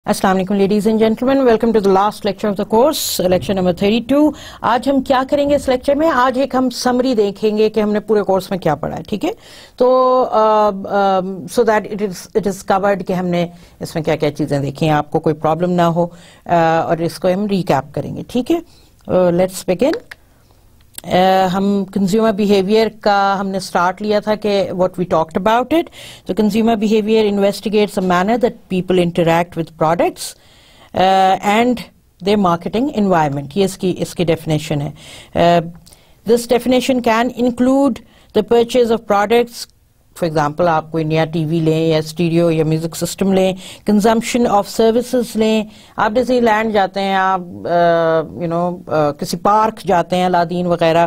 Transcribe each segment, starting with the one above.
السلام علیکم ladies and gentlemen, welcome to the last lecture of the course, lecture number 32۔ آج ہم کیا کریں گے اس لیکچر میں؟ آج ایک ہم سمری دیکھیں گے کہ ہم نے پورے کورس میں کیا پڑھا ہے، ٹھیک ہے؟ تو سو دیٹ اٹ از کورڈ کہ ہم نے اس میں کیا کیا چیزیں دیکھی ہیں، آپ کو کوئی پرابلم نہ ہو، اور اس کو ہم ریکیپ کریں گے، ٹھیک ہے؟ Let's begin. ہم کنزیومر بیہیویئر کا ہم نے سٹارٹ لیا تھا کہ what we talked about it. تو consumer behaviour investigates a manner that people interact with products and their marketing environment۔ یہ اس کی ڈیفینیشن ہے۔ This definition can include the purchase of products۔ For example آپ کوئی نیا ٹی وی لیں یا stereo یا میوزک سسٹم لیں، کنزمپشن آف سروسز لیں، آپ ڈزنی لینڈ جاتے ہیں، آپ کسی پارک جاتے ہیں، الادین وغیرہ،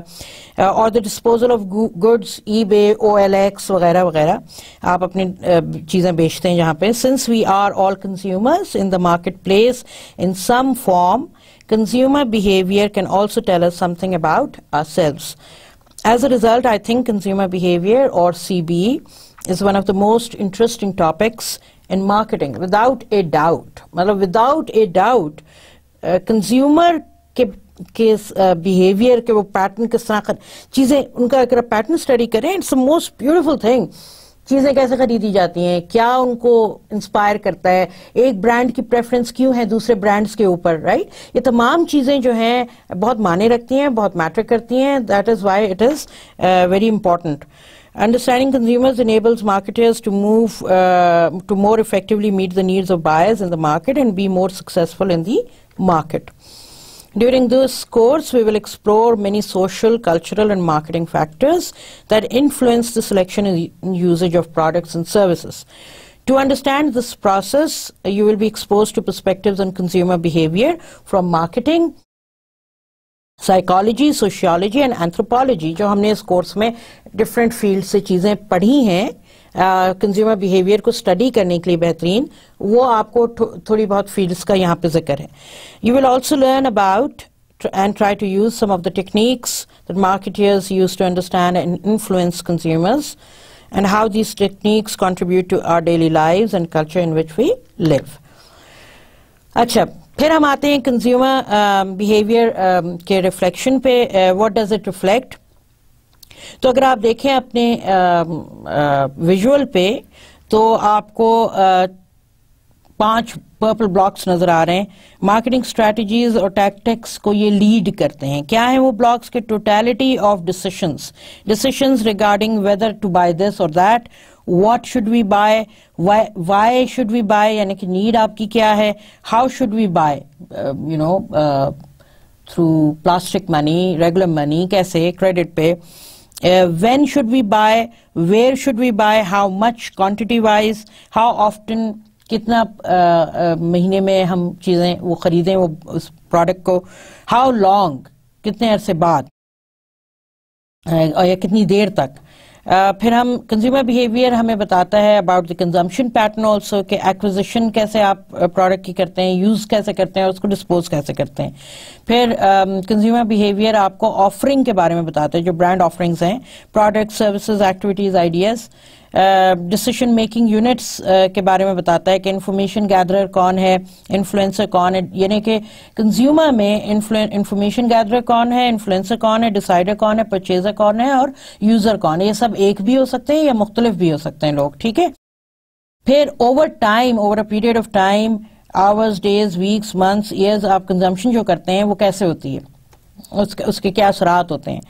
اور دا ڈسپوزل آف گڈس، ای بے، او ایل ایکس وغیرہ وغیرہ، آپ اپنی چیزیں بیچتے ہیں جہاں پہ۔ Since we are all consumers in the market place in some form, consumer behavior can also tell us something about ourselves. As a result, I think consumer behavior, or CBE, is one of the most interesting topics in marketing, without a doubt. مطلب without a doubt consumer کے behavior کے وہ pattern کس طرح چیزیں ان کا اگر pattern study کریں، it's the most beautiful thing۔ چیزیں کیسے خریدی جاتی ہیں، کیا ان کو انسپائر کرتا ہے، ایک برانڈ کی پریفرنس کیوں ہے دوسرے برانڈز کے اوپر، رائٹ؟ یہ تمام چیزیں جو ہیں بہت معنی رکھتی ہیں، بہت میٹر کرتی ہیں۔ That is why it is very important. Understanding consumers enables marketers to move to more effectively meet the needs of buyers in the market and be more successful in the market. During this course, we will explore many social, cultural, and marketing factors that influence the selection and usage of products and services. To understand this process, you will be exposed to perspectives on consumer behavior from marketing, psychology, sociology and anthropology, جو ہم نے اس course میں different field سے چیزیں پڑھی ہیں consumer behaviour کو study کرنے کے لیے بہترین، وہ آپ کو تھوڑی بہت فیلڈس کا یہاں پہ ذکر ہے۔ You will also learn about and try to use some of the techniques that marketers use to understand and influence consumers, and how these techniques contribute to our daily lives and culture in which we live. اچھا، پھر ہم آتے ہیں consumer behaviour کے reflection پہ۔ What does it reflect? تو اگر آپ دیکھیں اپنے ویژول پہ، تو آپ کو 5 پرپل بلاکس نظر آ رہے ہیں۔ مارکیٹنگ اسٹریٹجیز اور ٹیکٹکس کو یہ لیڈ کرتے ہیں۔ کیا ہیں وہ بلاکس کے؟ Totality of decisions regarding whether to buy this or that, what should we buy, why should we buy، یعنی کہ نیڈ آپ کی کیا ہے، how should we buy، through plastic money، regular money، کیسے، credit پہ، when should we buy، where should we buy، how much quantity wise، how often، کتنا مہینے میں ہم چیزیں وہ خریدیں وہ اس پروڈکٹ کو، how long، کتنے عرصے بعد، اور یا کتنی دیر تک۔ پھر ہم کنزیومر بیہیویئر ہمیں بتاتا ہے about the consumption pattern also, کہ ایکوزیشن کیسے آپ پروڈکٹ کی کرتے ہیں، یوز کیسے کرتے ہیں، اور اس کو ڈسپوز کیسے کرتے ہیں۔ پھر کنزیومر بیہیویئر آپ کو آفرنگ کے بارے میں بتاتا ہے، جو برانڈ آفرنگز ہیں، product, services, activities, ideas. Decision making units کے بارے میں بتاتا ہے کہ انفارمیشن گیدرر کون ہے، انفلوئنسر کون ہے، یعنی کہ کنزیومر میں انفارمیشن گیدرر کون ہے، انفلوئنسر کون ہے، ڈیسائیڈر کون ہے، پرچیزر کون ہے، اور یوزر کون ہے۔ یہ سب ایک بھی ہو سکتے ہیں یا مختلف بھی ہو سکتے ہیں لوگ، ٹھیک ہے؟ پھر over time, over a period of time, hours, days, weeks, months, years, آپ کنزمپشن جو کرتے ہیں وہ کیسے ہوتی ہے، اس کے کیا اثرات ہوتے ہیں۔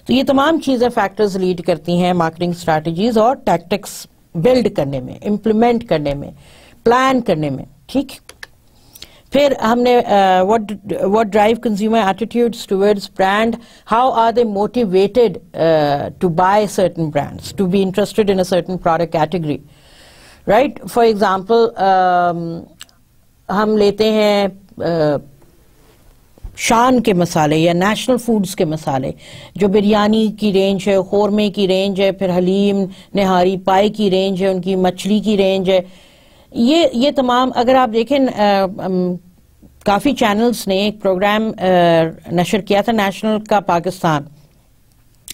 تو یہ تمام چیزیں فیکٹرز لیڈ کرتی ہیں مارکیٹنگ اسٹریٹجیز اور ٹیکٹکس بلڈ کرنے میں، امپلیمنٹ کرنے میں، پلان کرنے میں، ٹھیک۔ پھر ہم نے what drive consumer attitudes towards brand, how are they motivated to buy certain brands, to be interested in a certain product category, right? For example, ہم لیتے ہیں شان کے مسالے یا نیشنل فوڈز کے مسالے، جو بریانی کی رینج ہے، قورمے کی رینج ہے، پھر حلیم، نہاری، پائی کی رینج ہے، ان کی مچھلی کی رینج ہے۔ یہ تمام اگر آپ دیکھیں، کافی چینلز نے ایک پروگرام نشر کیا تھا نیشنل کا پاکستان،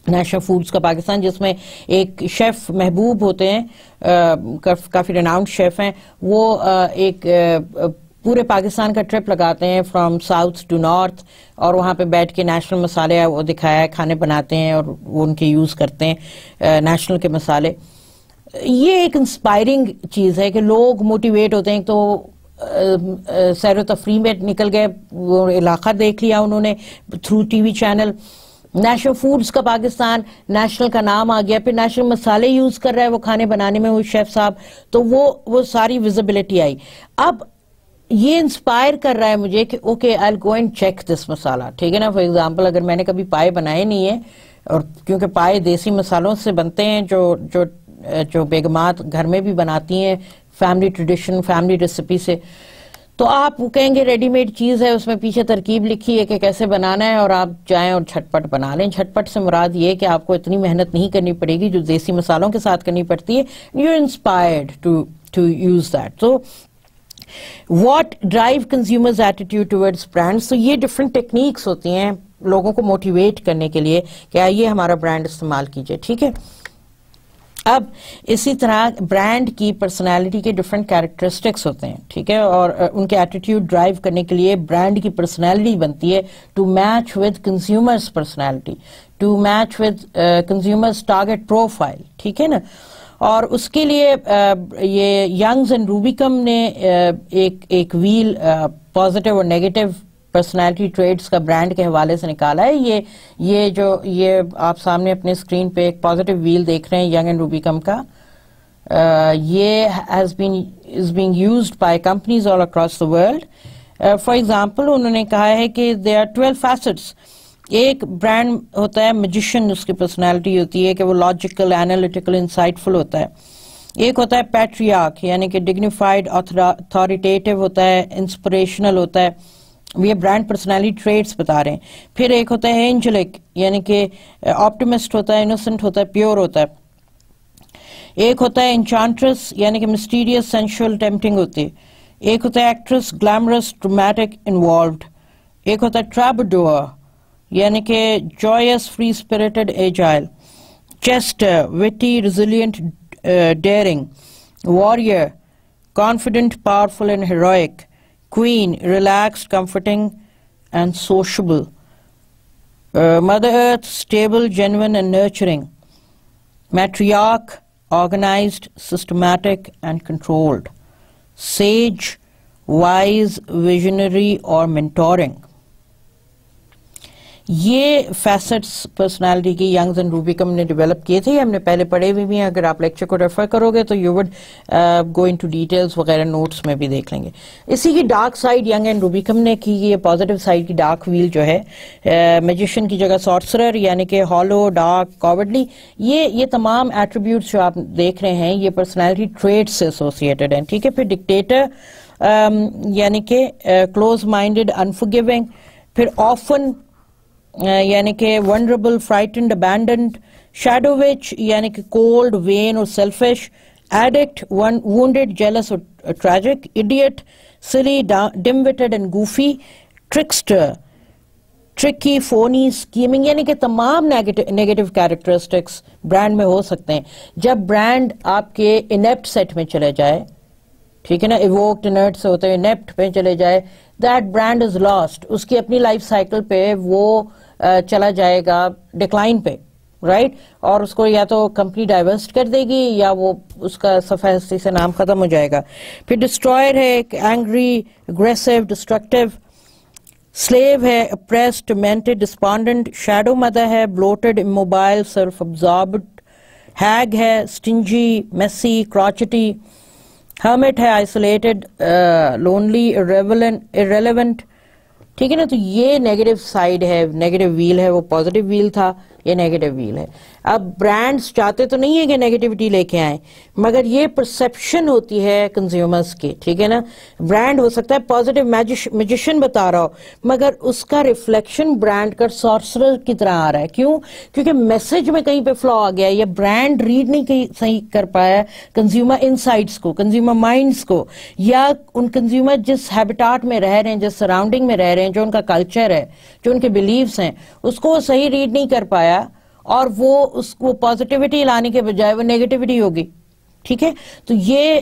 نیشنل فوڈز کا پاکستان، جس میں ایک شیف محبوب ہوتے ہیں، کافی ریناؤنڈ شیف ہیں، وہ ایک پورے پاکستان کا ٹرپ لگاتے ہیں فرام ساؤتھ ٹو نارتھ, اور وہاں پہ بیٹھ کے نیشنل مسالے وہ دکھایا ہے, کھانے بناتے ہیں اور وہ ان کے یوز کرتے ہیں نیشنل کے مسالے. یہ ایک انسپائرنگ چیز ہے کہ لوگ موٹیویٹ ہوتے ہیں. تو سیر و تفریح میں نکل گئے, وہ علاقہ دیکھ لیا انہوں نے through T V channel. National foods کا پاکستان نیشنل کا نام آ گیا, پھر نیشنل مسالے یوز کر رہا ہے وہ کھانے بنانے میں, وہ شیف صاحب, تو وہ ساری ویزیبلٹی آئی. اب یہ انسپائر کر رہا ہے مجھے کہ okay I go and check this masala, ٹھیک ہے نا. فار ایگزامپل اگر میں نے کبھی پائے بنائے نہیں ہیں, اور کیونکہ پائے دیسی مسالوں سے بنتے ہیں جو بیگمات گھر میں بھی بناتی ہیں, فیملی ٹریڈیشن, فیملی ریسیپی سے, تو آپ کہیں گے ریڈی میڈ چیز ہے, اس میں پیچھے ترکیب لکھی ہے کہ کیسے بنانا ہے, اور آپ جائیں اور جھٹپٹ بنا لیں. جھٹپٹ سے مراد یہ ہے کہ آپ کو اتنی محنت نہیں کرنی پڑے گی جو دیسی مسالوں کے ساتھ کرنی پڑتی ہے. You are inspired to use that. تو what drive consumers attitude towards brands, تو یہ ڈفرینٹ ٹیکنیکس ہوتی ہیں لوگوں کو موٹیویٹ کرنے کے لیے کہ آئیے ہمارا برانڈ استعمال کیجئے, ٹھیک ہے. اب اسی طرح برانڈ کی پرسنالٹی کے ڈفرینٹ کیریکٹرسٹکس ہوتے ہیں, ٹھیک ہے, اور ان کے ایٹیٹیوڈ ڈرائیو کرنے کے لیے برانڈ کی پرسنالٹی بنتی ہے to match with consumers personality, to match with consumers target profile, ٹھیک ہے نا. اور اس کے لیے یہ ینگز اینڈ روبیکم نے ایک ویل پازیٹیو اور نیگیٹو پرسنالٹی ٹریٹس کا برانڈ کے حوالے سے نکالا ہے. یہ آپ سامنے اپنے اسکرین پہ ایک پازیٹیو ویل دیکھ رہے ہیں ینگ اینڈ روبیکم کا. یہ is being used by companies all across the world. For example انہوں نے کہا ہے کہ دیر آر 12 فیسٹس. ایک برانڈ ہوتا ہے میجیشین, اس کی پرسنالٹی ہوتی ہے کہ وہ لاجیکل, اینالیٹیکل, انسائٹ فل ہوتا ہے. ایک ہوتا ہے پیٹریارک, یعنی کہ ڈگنیفائڈ, اتھارٹیٹیو ہوتا ہے, انسپریشنل ہوتا ہے. یہ برانڈ پرسنالٹی ٹریٹس بتا رہے ہیں. پھر ایک ہوتا ہے اینجلک, یعنی کہ آپٹیمسٹ ہوتا ہے, انوسنٹ ہوتا ہے, پیور ہوتا ہے. ایک ہوتا ہے انچانٹرس, یعنی کہ مسٹیریس, سینشول, ٹیمپٹنگ ہوتی ہے. ایک ہوتا ہے ایکٹریس, گلیمرس, ڈرامیٹک, انوالوڈ. ایک ہوتا ہے ٹرابڈور, یعنی کہ joyous, free spirited, agile. Jester, witty, resilient, daring. Warrior, confident, powerful and heroic. Queen, relaxed, comforting and sociable. Mother Earth, stable, genuine and nurturing. Matriarch, organized, systematic and controlled. Sage, wise, visionary or mentoring. یہ facets personality کی ینگز and روبیکم نے develop کیے تھے. ہم نے پہلے پڑھے ہوئے بھی ہیں, اگر آپ لیکچر کو ریفر کرو گے تو you would go into details وغیرہ, نوٹس میں بھی دیکھ لیں گے. اسی کی ڈارک سائڈ ینگ اینڈ روبیکم نے کی, یہ پازیٹیو سائڈ کی ڈارک ویل جو ہے, میجیشین کی جگہ سارسرر, یعنی کہ ہالو, ڈارک, کاورڈلی. یہ تمام ایٹریبیوٹس جو آپ دیکھ رہے ہیں یہ پرسنالٹی ٹریٹ سے ایسوسیٹڈ ہیں, ٹھیک ہے. پھر ڈکٹیٹر, یعنی کہ کلوز مائنڈیڈ, انفورگیونگ. پھر آفن, یعنی کہ vulnerable, frightened, abandoned. Shadow witch, یعنی کہ کولڈ, وین اور سیلفش. ایڈکٹ, وونڈیڈ, جیلس اور tragic. Idiot, silly, dim witted and goofy. Trickster, tricky, phony, scheming. یعنی کہ تمام نیگیٹو کیریکٹرسٹکس برانڈ میں ہو سکتے ہیں. جب برانڈ آپ کے انیپٹ سیٹ میں چلے جائے, ٹھیک ہے نا, ایووکڈ, انرٹ سے ہوتے ہوئے انیپٹ پہ چلے جائے, دیٹ برانڈ از لاسٹ. اس کی اپنی لائف سائیکل پہ وہ چلا جائے گا ڈکلائن پہ, رائٹ. اور اس کو یا تو کمپنی ڈائیورسٹ کر دے گی یا وہ اس کا صفحہ ہستی سے نام ختم ہو جائے گا. پھر ڈسٹرائر ہے, اینگری, اگریسو, ڈسٹرکٹیو. سلیو ہے, اپریسڈ, ٹورمنٹڈ, ڈسپونڈنٹ. شیڈو مدر ہے, بلوٹڈ, اموبائل, سیلف ابزاربڈ. ہیگ ہے, اسٹنجی, میسی, کراچٹی. ہرمٹ ہے, آئسولیٹڈ, لونلی, irrelevant. ٹھیک ہے نا. تو یہ نیگیٹو سائڈ ہے, نیگیٹو ویل ہے. وہ پازیٹیو ویل تھا, یہ نیگیٹو ویل ہے. اب برانڈز چاہتے تو نہیں ہے کہ نیگیٹیوٹی لے کے آئیں, مگر یہ پرسپشن ہوتی ہے کنزیومرز کی, ٹھیک ہے نا. برانڈ ہو سکتا ہے پازیٹیو میجیشین بتا رہا ہو, مگر اس کا ریفلیکشن برانڈ کا سارسرر کی طرح آ رہا ہے. کیوں؟ کیونکہ میسج میں کہیں پہ فلا آ گیا, یا برانڈ ریڈ نہیں صحیح کر پایا کنزیومر انسائٹس کو, کنزیومر مائنڈس کو, یا ان کنزیومر جس ہیبیٹاٹ میں رہ رہے ہیں, جس سراؤنڈنگ میں رہ رہے ہیں, جو ان کا کلچر ہے, جو ان کے بلیفز ہیں, اس کو صحیح ریڈ نہیں کر پایا, اور وہ اس کو پازیٹیوٹی لانے کے بجائے وہ نیگیٹیوٹی ہوگی. ٹھیک ہے. تو یہ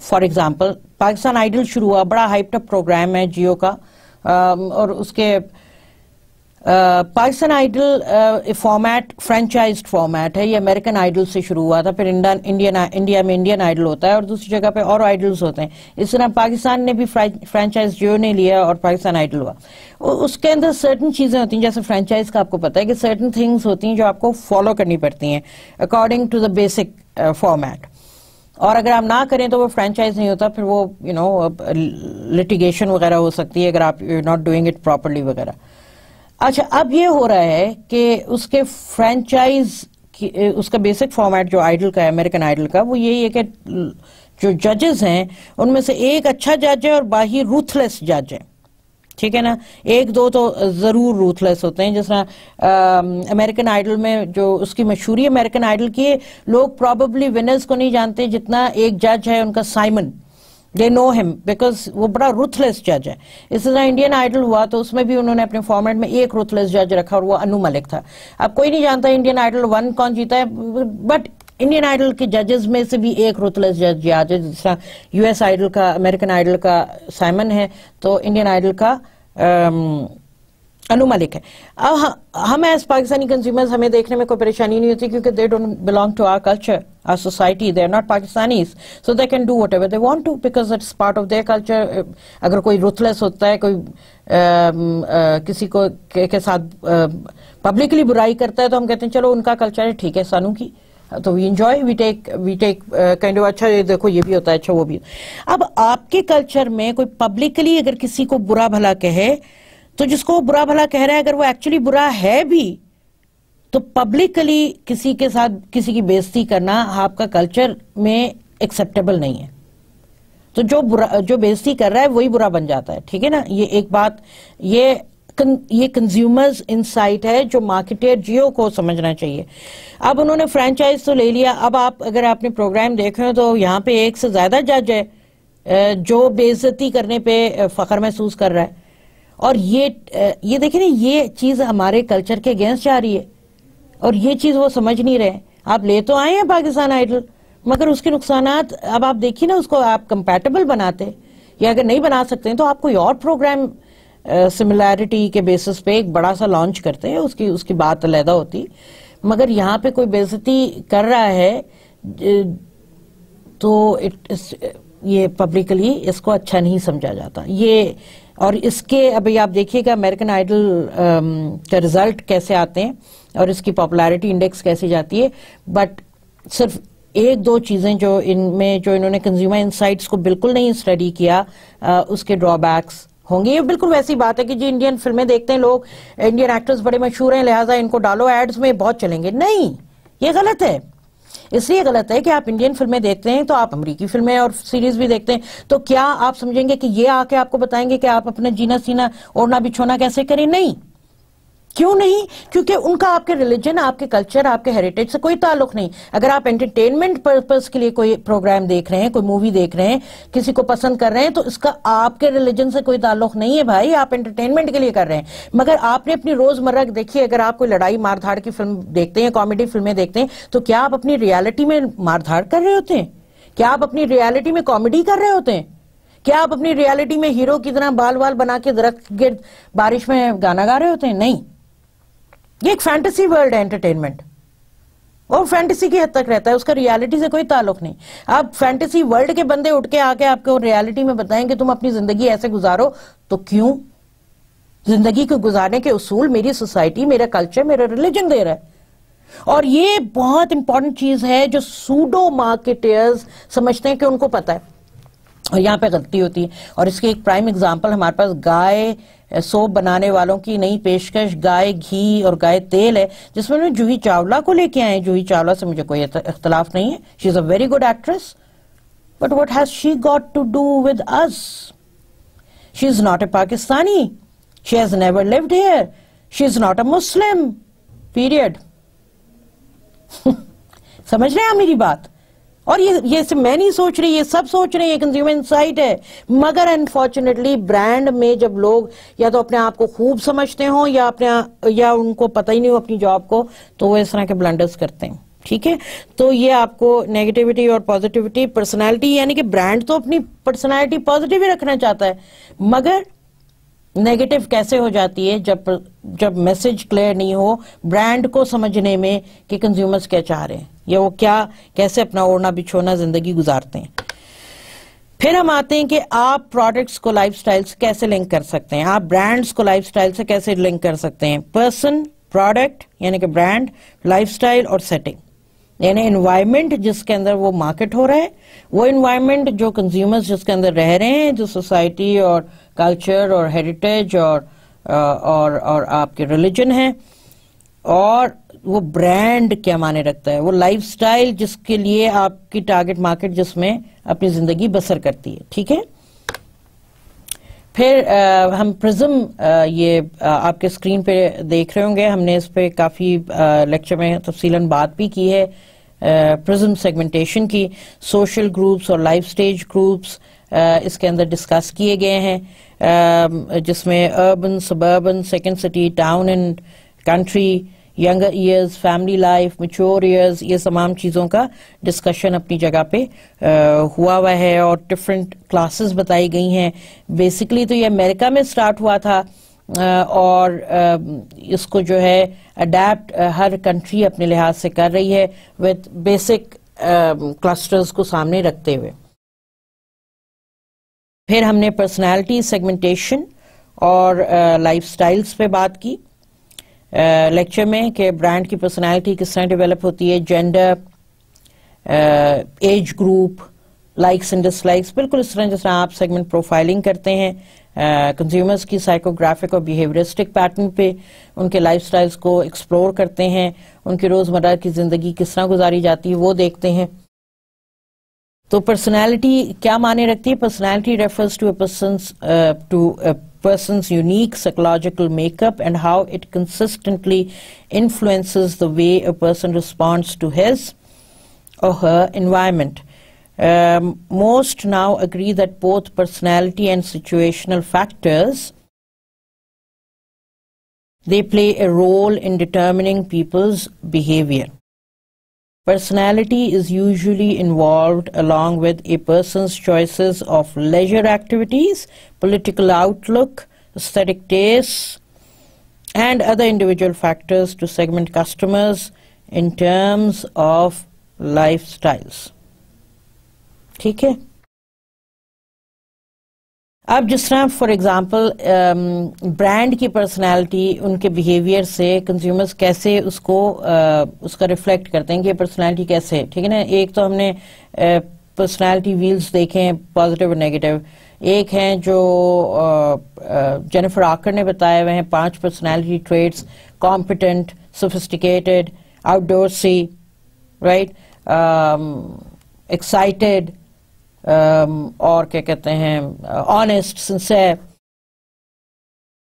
فار ایگزامپل پاکستان آئیڈل شروع ہوا, بڑا ہائپڈ اپ پروگرام ہے جیو کا, اور اس کے پاکستان آئیڈل فارمیٹ فرینچائزڈ فارمیٹ ہے. یہ امریکن آئیڈل سے شروع ہوا تھا, پھر انڈیا میں انڈین آئیڈل ہوتا ہے اور دوسری جگہ پہ اور آئیڈلز ہوتے ہیں. اس طرح پاکستان نے بھی فرینچائز جیو نے لیا اور پاکستان آئیڈل ہوا. اس کے اندر سرٹن چیزیں ہوتی ہیں, جیسے فرینچائز کا آپ کو پتا ہے کہ سرٹن تھنگز ہوتی ہیں جو آپ کو فالو کرنی پڑتی ہیں according to the basic format, اور اگر آپ نہ کریں تو وہ فرینچائز نہیں ہوتا, پھر وہ لٹیگیشن وغیرہ ہو سکتی ہے اگر آپ ناٹ ڈوئنگ اٹ پراپرلی وغیرہ. اچھا, اب یہ ہو رہا ہے کہ اس کے فرینچائز اس کا بیسک فارمیٹ جو آئیڈل کا ہے, امریکن آئیڈل کا, وہ یہی ہے کہ جو ججز ہیں ان میں سے ایک اچھا جج ہے اور باقی روتھ لیس جج ہے, ٹھیک ہے نا. ایک دو تو ضرور روتھ لیس ہوتے ہیں, جس طرح امریکن آئیڈل میں جو اس کی مشہوری امریکن آئیڈل کی, لوگ پرابیبلی ونرز کو نہیں جانتے جتنا ایک جج ہے ان کا Simon. They know him because وہ بڑا ruthless جج ہے. اس طرح انڈین آئیڈل ہوا تو اس میں بھی انہوں نے اپنے فارمیٹ میں ایک ruthless جج رکھا اور وہ انو ملک تھا. اب کوئی نہیں جانتا انڈین آئیڈل 1 کون جیتا ہے, بٹ انڈین آئیڈل کے ججز میں سے بھی ایک ruthless جج یاد ہے, جس طرح یو ایس آئیڈل کا, امریکن آئیڈل کا سائمن ہے, تو انڈین آئیڈل کا انو ملک ہے. اب ہم ایز پاکستانی کنزیومرز ہمیں دیکھنے میں کوئی پریشانی نہیں ہوتی کیونکہ they don't belong to our culture, our society, they are not Pakistanis, so they can do whatever they want to because it's part of their culture. اگر کوئی ruthless ہوتا ہے, کوئی کسی کو کے ساتھ پبلکلی برائی کرتا ہے تو ہم کہتے ہیں چلو ان کا کلچر ہے, ٹھیک ہے سانو کی, تو we enjoy, we take kind of اچھا یہ دیکھو یہ بھی ہوتا ہے, اچھا وہ بھی. اب آپ کے کلچر میں کوئی پبلکلی اگر کسی کو برا بھلا کہے تو جس کو وہ برا بھلا کہہ رہا ہے اگر وہ ایکچولی برا ہے بھی تو پبلکلی کسی کے ساتھ کسی کی بےزتی کرنا آپ کا کلچر میں ایکسیپٹیبل نہیں ہے. تو جو بےزتی کر رہا ہے وہی برا بن جاتا ہے, ٹھیک ہے نا. یہ ایک بات, یہ کنزیومرز انسائٹ ہے جو مارکیٹر جیو کو سمجھنا چاہیے. اب انہوں نے فرینچائز تو لے لیا, اب اگر آپ نے پروگرام دیکھے تو یہاں پہ ایک سے زیادہ جج ہے جو بے عزتی کرنے پہ فخر محسوس کر رہا ہے, اور یہ دیکھیں نا, یہ چیز ہمارے کلچر کے اگینسٹ جا رہی ہے اور یہ چیز وہ سمجھ نہیں رہے. آپ لے تو آئے ہیں پاکستان آئیڈل, مگر اس کے نقصانات اب آپ دیکھیے نا, اس کو آپ کمپیٹیبل بناتے, یا اگر نہیں بنا سکتے ہیں تو آپ کوئی اور پروگرام سملیرٹی کے بیسس پہ ایک بڑا سا لانچ کرتے ہیں, اس کی بات علیحدہ ہوتی. مگر یہاں پہ کوئی بے عزتی کر رہا ہے تو یہ پبلکلی اس کو اچھا نہیں سمجھا جاتا. یہ اور اس کے ابھی آپ دیکھیے گا امریکن آئیڈل کا رزلٹ کیسے آتے ہیں اور اس کی پاپولیرٹی انڈیکس کیسے جاتی ہے, بٹ صرف ایک دو چیزیں جو انہوں نے کنزیومر انسائٹس کو بالکل نہیں اسٹڈی کیا, اس کے ڈرا بیکس ہوں گے. یہ بالکل ویسی بات ہے کہ جی انڈین فلمیں دیکھتے ہیں لوگ, انڈین ایکٹرز بڑے مشہور ہیں لہٰذا ان کو ڈالو ایڈز میں بہت چلیں گے. نہیں, یہ غلط ہے. اس لیے غلط ہے کہ آپ انڈین فلمیں دیکھتے ہیں تو آپ امریکی فلمیں اور سیریز بھی دیکھتے ہیں, تو کیا آپ سمجھیں گے کہ یہ آ کے آپ کو بتائیں گے کہ آپ اپنا جینا سینا اوڑھنا بچھونا کیسے کریں؟ نہیں. کیوں نہیں؟ کیونکہ ان کا آپ کے ریلیجن, آپ کے کلچر, آپ کے ہیریٹیج سے کوئی تعلق نہیں. اگر آپ انٹرٹینمنٹ پرپز کے لیے کوئی پروگرام دیکھ رہے ہیں, کوئی مووی دیکھ رہے ہیں, کسی کو پسند کر رہے ہیں, تو اس کا آپ کے ریلیجن سے کوئی تعلق نہیں ہے بھائی, آپ انٹرٹینمنٹ کے لیے کر رہے ہیں. مگر آپ نے اپنی روزمرہ دیکھیے, اگر آپ کوئی لڑائی مار دھاڑ کی فلم دیکھتے ہیں, کامیڈی فلمیں دیکھتے ہیں, تو کیا آپ اپنی ریالٹی میں مار دھاڑ کر رہے ہوتے ہیں؟ کیا آپ اپنی ریالٹی میں کامیڈی کر رہے ہوتے ہیں؟ کیا آپ اپنی ریالٹی میں ہیرو کی طرح بال وال بنا کے درخت گرد بارش میں گانا گا رہے ہوتے ہیں؟ نہیں. یہ ایک فینٹیسی ورلڈ ہے انٹرٹینمنٹ, اور فینٹیسی کی حد تک رہتا ہے, اس کا ریالٹی سے کوئی تعلق نہیں. آپ فینٹیسی ورلڈ کے بندے اٹھ کے آ کے آپ کو ریالٹی میں بتائیں کہ تم اپنی زندگی ایسے گزارو, تو کیوں؟ زندگی کو گزارنے کے اصول میری سوسائٹی, میرا کلچر, میرا ریلیجن دے رہا ہے. اور یہ بہت امپورٹنٹ چیز ہے جو سوڈو مارکیٹرز سمجھتے ہیں کہ ان کو پتا ہے, اور یہاں پہ غلطی ہوتی ہے. اور اس کی ایک پرائم اگزامپل ہمارے پاس گائے سوپ بنانے والوں کی نئی پیشکش گائے گھی اور گائے تیل ہے, جس میں جوہی چاولہ کو لے کے آئے. جوہی چاولہ سے مجھے کوئی اختلاف نہیں ہے, she is a very good actress, but what has she got to do with us? She is not a Pakistani, she has never lived here, she is not a Muslim, period. سمجھ رہے ہیں میری بات؟ اور یہ میں نہیں سوچ رہی, یہ سب سوچ رہے ہیں, یہ کنزیومر انسائٹ ہے. مگر انفارچونیٹلی برانڈ میں جب لوگ یا تو اپنے آپ کو خوب سمجھتے ہوں یا ان کو پتہ ہی نہیں ہو اپنی جاب کو, تو وہ اس طرح کے بلنڈرز کرتے ہیں. ٹھیک ہے. تو یہ آپ کو نیگیٹیوٹی اور پازیٹیوٹی پرسنالٹی, یعنی کہ برانڈ تو اپنی پرسنالٹی پازیٹیو ہی رکھنا چاہتا ہے, مگر نیگیٹو کیسے ہو جاتی ہے جب میسج کلیئر نہیں ہو برانڈ کو سمجھنے میں کہ کنزیومرز کیا چاہ رہے ہیں یا وہ کیسے اپنا اوڑھنا بچھونا زندگی گزارتے ہیں. پھر ہم آتے ہیں کہ آپ پروڈکٹس کو لائف سٹائل سے کیسے لنک کر سکتے ہیں, آپ برانڈز کو لائف سٹائل سے کیسے لنک کر سکتے ہیں. پرسن, پروڈکٹ یعنی کہ برانڈ, لائف سٹائل اور سیٹنگ, یعنی انوائرمنٹ جس کے اندر وہ مارکیٹ ہو رہا ہے, وہ انوائرمنٹ جو کنزیومرز جس کے اندر رہ رہے ہیں, جو سوسائٹی اور کلچر اور ہیریٹیج اور آپ کے ریلیجن ہے, اور وہ برانڈ کیا معنی رکھتا ہے, وہ لائف سٹائل جس کے لیے آپ کی ٹارگٹ مارکیٹ جس میں اپنی زندگی بسر کرتی ہے. ٹھیک ہے. پھر ہم پرزم, یہ آپ کے اسکرین پہ دیکھ رہے ہوں گے, ہم نے اس پہ کافی لیکچر میں تفصیلاً بات بھی کی ہے پرزم سیگمنٹیشن کی. سوشل گروپس اور لائف سٹیج گروپس اس کے اندر ڈسکس کیے گئے ہیں, جس میں urban, suburban, second city, town and country, younger years, family life, mature years, یہ تمام چیزوں کا ڈسکشن اپنی جگہ پہ ہوا ہے, اور ڈفرینٹ کلاسز بتائی گئی ہیں. بیسکلی تو یہ امریکہ میں سٹارٹ ہوا تھا, اور اس کو جو ہے اڈیپٹ ہر کنٹری اپنے لحاظ سے کر رہی ہے وتھ بیسک کلسٹرز کو سامنے رکھتے ہوئے. پھر ہم نے پرسنالٹی سیگمنٹیشن اور لائف سٹائلز پہ بات کی لیکچر میں, کہ برانڈ کی پرسنالٹی کس طرح ڈیولپ ہوتی ہے, gender, age group, likes and dislikes, بالکل اس طرح جس طرح آپ سیگمنٹ پروفائلنگ کرتے ہیں کنزیومرز کی سائیکوگرافک اور بیہیویئرسٹک پیٹرن پہ, ان کے لائف سٹائلز کو ایکسپلور کرتے ہیں, ان کی روزمرہ کی زندگی کس طرح گزاری جاتی ہے وہ دیکھتے ہیں. تو پرسنالٹی کیا معنی رکھتی ہے؟ Personality refers to a person's unique psychological makeup and how it consistently influences the way a person responds to his or her environment. Most now agree that both personality and situational factors, they play a role in determining people's behavior. Personality is usually involved along with a person's choices of leisure activities, political outlook, aesthetic tastes, and other individual factors to segment customers in terms of lifestyles. ٹھیک ہے. اب جس طرح for example brand کی personality in کے behaviour سے consumers کیسے اس کا ریفلیکٹ کرتے ہیں کہ پرسنالٹی کیسے ہے. ٹھیک ہے نا. ایک تو ہم نے پرسنالٹی ویلز دیکھے ہیں, پازیٹیو اور نیگیٹو. ایک ہیں جو جینیفر آکر نے بتایا ہوئے ہیں 5 personality traits: competent, sophisticated, outdoorsy, right, excited, اور کیا کہتے ہیں آنیسٹ, سنسیئر.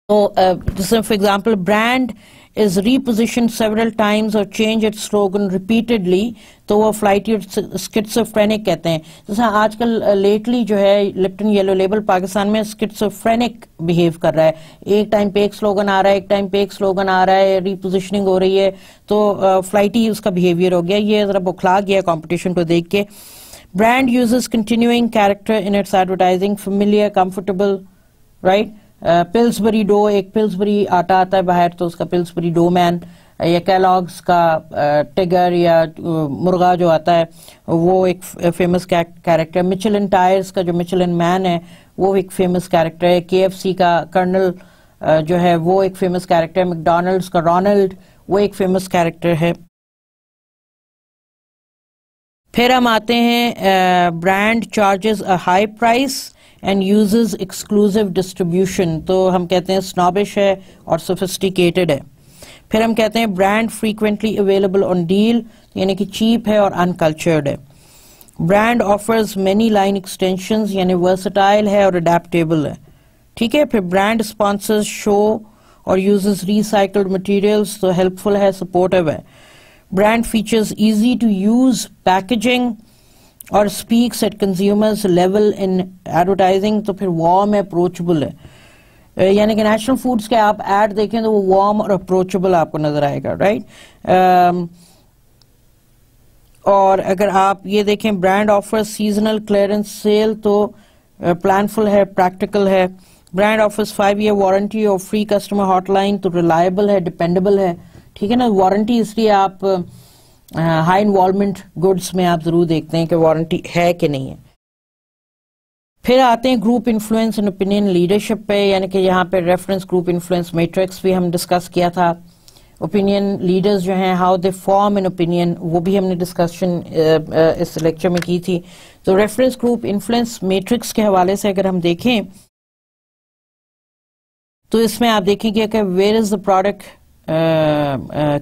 تو جیسے for example brand is reposition several times اور چینج اٹ سلوگن ریپیٹڈلی, تو وہ فلائٹی اسکٹسوفرینک کہتے ہیں. جیسے آج کل لیٹلی جو ہے لپٹن یلو لیبل پاکستان میں اسکٹسوفرینک بہیو کر رہا ہے. ایک ٹائم پہ ایک سلوگن آ رہا ہے, ایک ٹائم پہ ایک سلوگن آ رہا ہے, ریپوزیشننگ ہو رہی ہے, تو فلائٹی اس کا بہیویئر ہو گیا. یہ ذرا بکھلا گیا کمپٹیشن کو دیکھ کے. Brand uses continuing character in its advertising, familiar, comfortable, right? Pillsbury Dough, ایک Pillsbury آٹا آتا ہے باہر, تو اس کا Pillsbury Dough Man, یا Kellogg's کا ٹگر یا مرغا جو آتا ہے وہ ایک فیمس کیریکٹر. Michelin Tires کا جو Michelin Man ہے وہ ایک فیمس کیریکٹر ہے. KFC کا کرنل جو ہے وہ ایک فیمس کیریکٹر ہے. McDonald's کا رونلڈ وہ ایک فیمس کیریکٹر ہے. پھر ہم آتے ہیں brand charges a high price and uses exclusive distribution, تو ہم کہتے ہیں سنوبش ہے اور سوفسٹیکیٹڈ ہے. پھر ہم کہتے ہیں brand frequently available on deal, یعنی کہ چیپ ہے اور انکلچرڈ ہے. Brand offers many line extensions, یعنی ورسٹائل ہے اور اڈیپٹیبل ہے. ٹھیک ہے. پھر برانڈ اسپانسرز شو اور یوزز ریسائکلڈ مٹیریلز, تو ہیلپ فل ہے, سپورٹیو ہے. Brand features easy to use packaging or speaks at consumers level in advertising, تو پھر warm ہے, approachable ہے. یعنی کہ نیشنل فوڈز کے آپ ایڈ دیکھیں تو وہ warm اور approachable آپ کو نظر آئے گا, رائٹ. اور اگر آپ یہ دیکھیں brand offer seasonal clearance sale تو پلان فل ہے, پریکٹیکل ہے. برانڈ آفرز 5 year وارنٹی اور فری کسٹمر ہاٹ لائن تو ریلائبل ہے, ڈیپینڈیبل ہے, ٹھیک ہے نا. وارنٹی اس لیے آپ ہائی انوالومنٹ گڈس میں آپ ضرور دیکھتے ہیں کہ وارنٹی ہے کہ نہیں ہے. پھر آتے ہیں group influence and opinion leadership پہ, یعنی کہ یہاں پہ ریفرنس گروپ انفلوئنس میٹرکس بھی ہم ڈسکس کیا تھا. اوپینین لیڈرز جو ہیں how they form an opinion, وہ بھی ہم نے ڈسکشن اس لیکچر میں کی تھی. تو ریفرنس گروپ انفلوئنس میٹرکس کے حوالے سے اگر ہم دیکھیں تو اس میں آپ دیکھیں گے کہ where is the product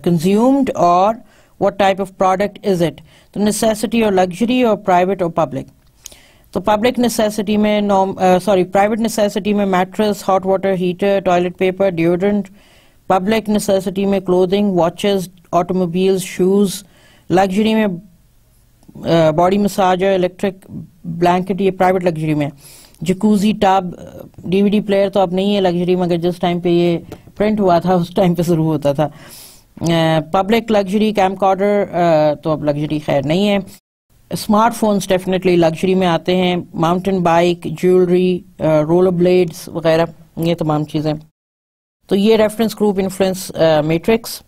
consumed اور what type of product is it. تو necessity اور luxury اور private اور public. تو public necessity میں private necessity میں mattress, hot water heater, toilet paper, deodorant. public necessity میں clothing, watches, automobiles, shoes. luxury میں body massager, electric blanket, یہ private luxury میں. jacuzzi, tub, DVD player تو اب نہیں ہے luxury, مگر جس ٹائم پہ یہ print ہوا تھا اس ٹائم پہ ضرور ہوتا تھا. پبلک لگژری کیمپ کارڈر تو اب لگژری خیر نہیں ہے. اسمارٹ فونز ڈیفینیٹلی لگژری میں آتے ہیں. Mountain bikes, jewellery, roller blades وغیرہ, یہ تمام چیزیں. تو یہ reference group influence matrix.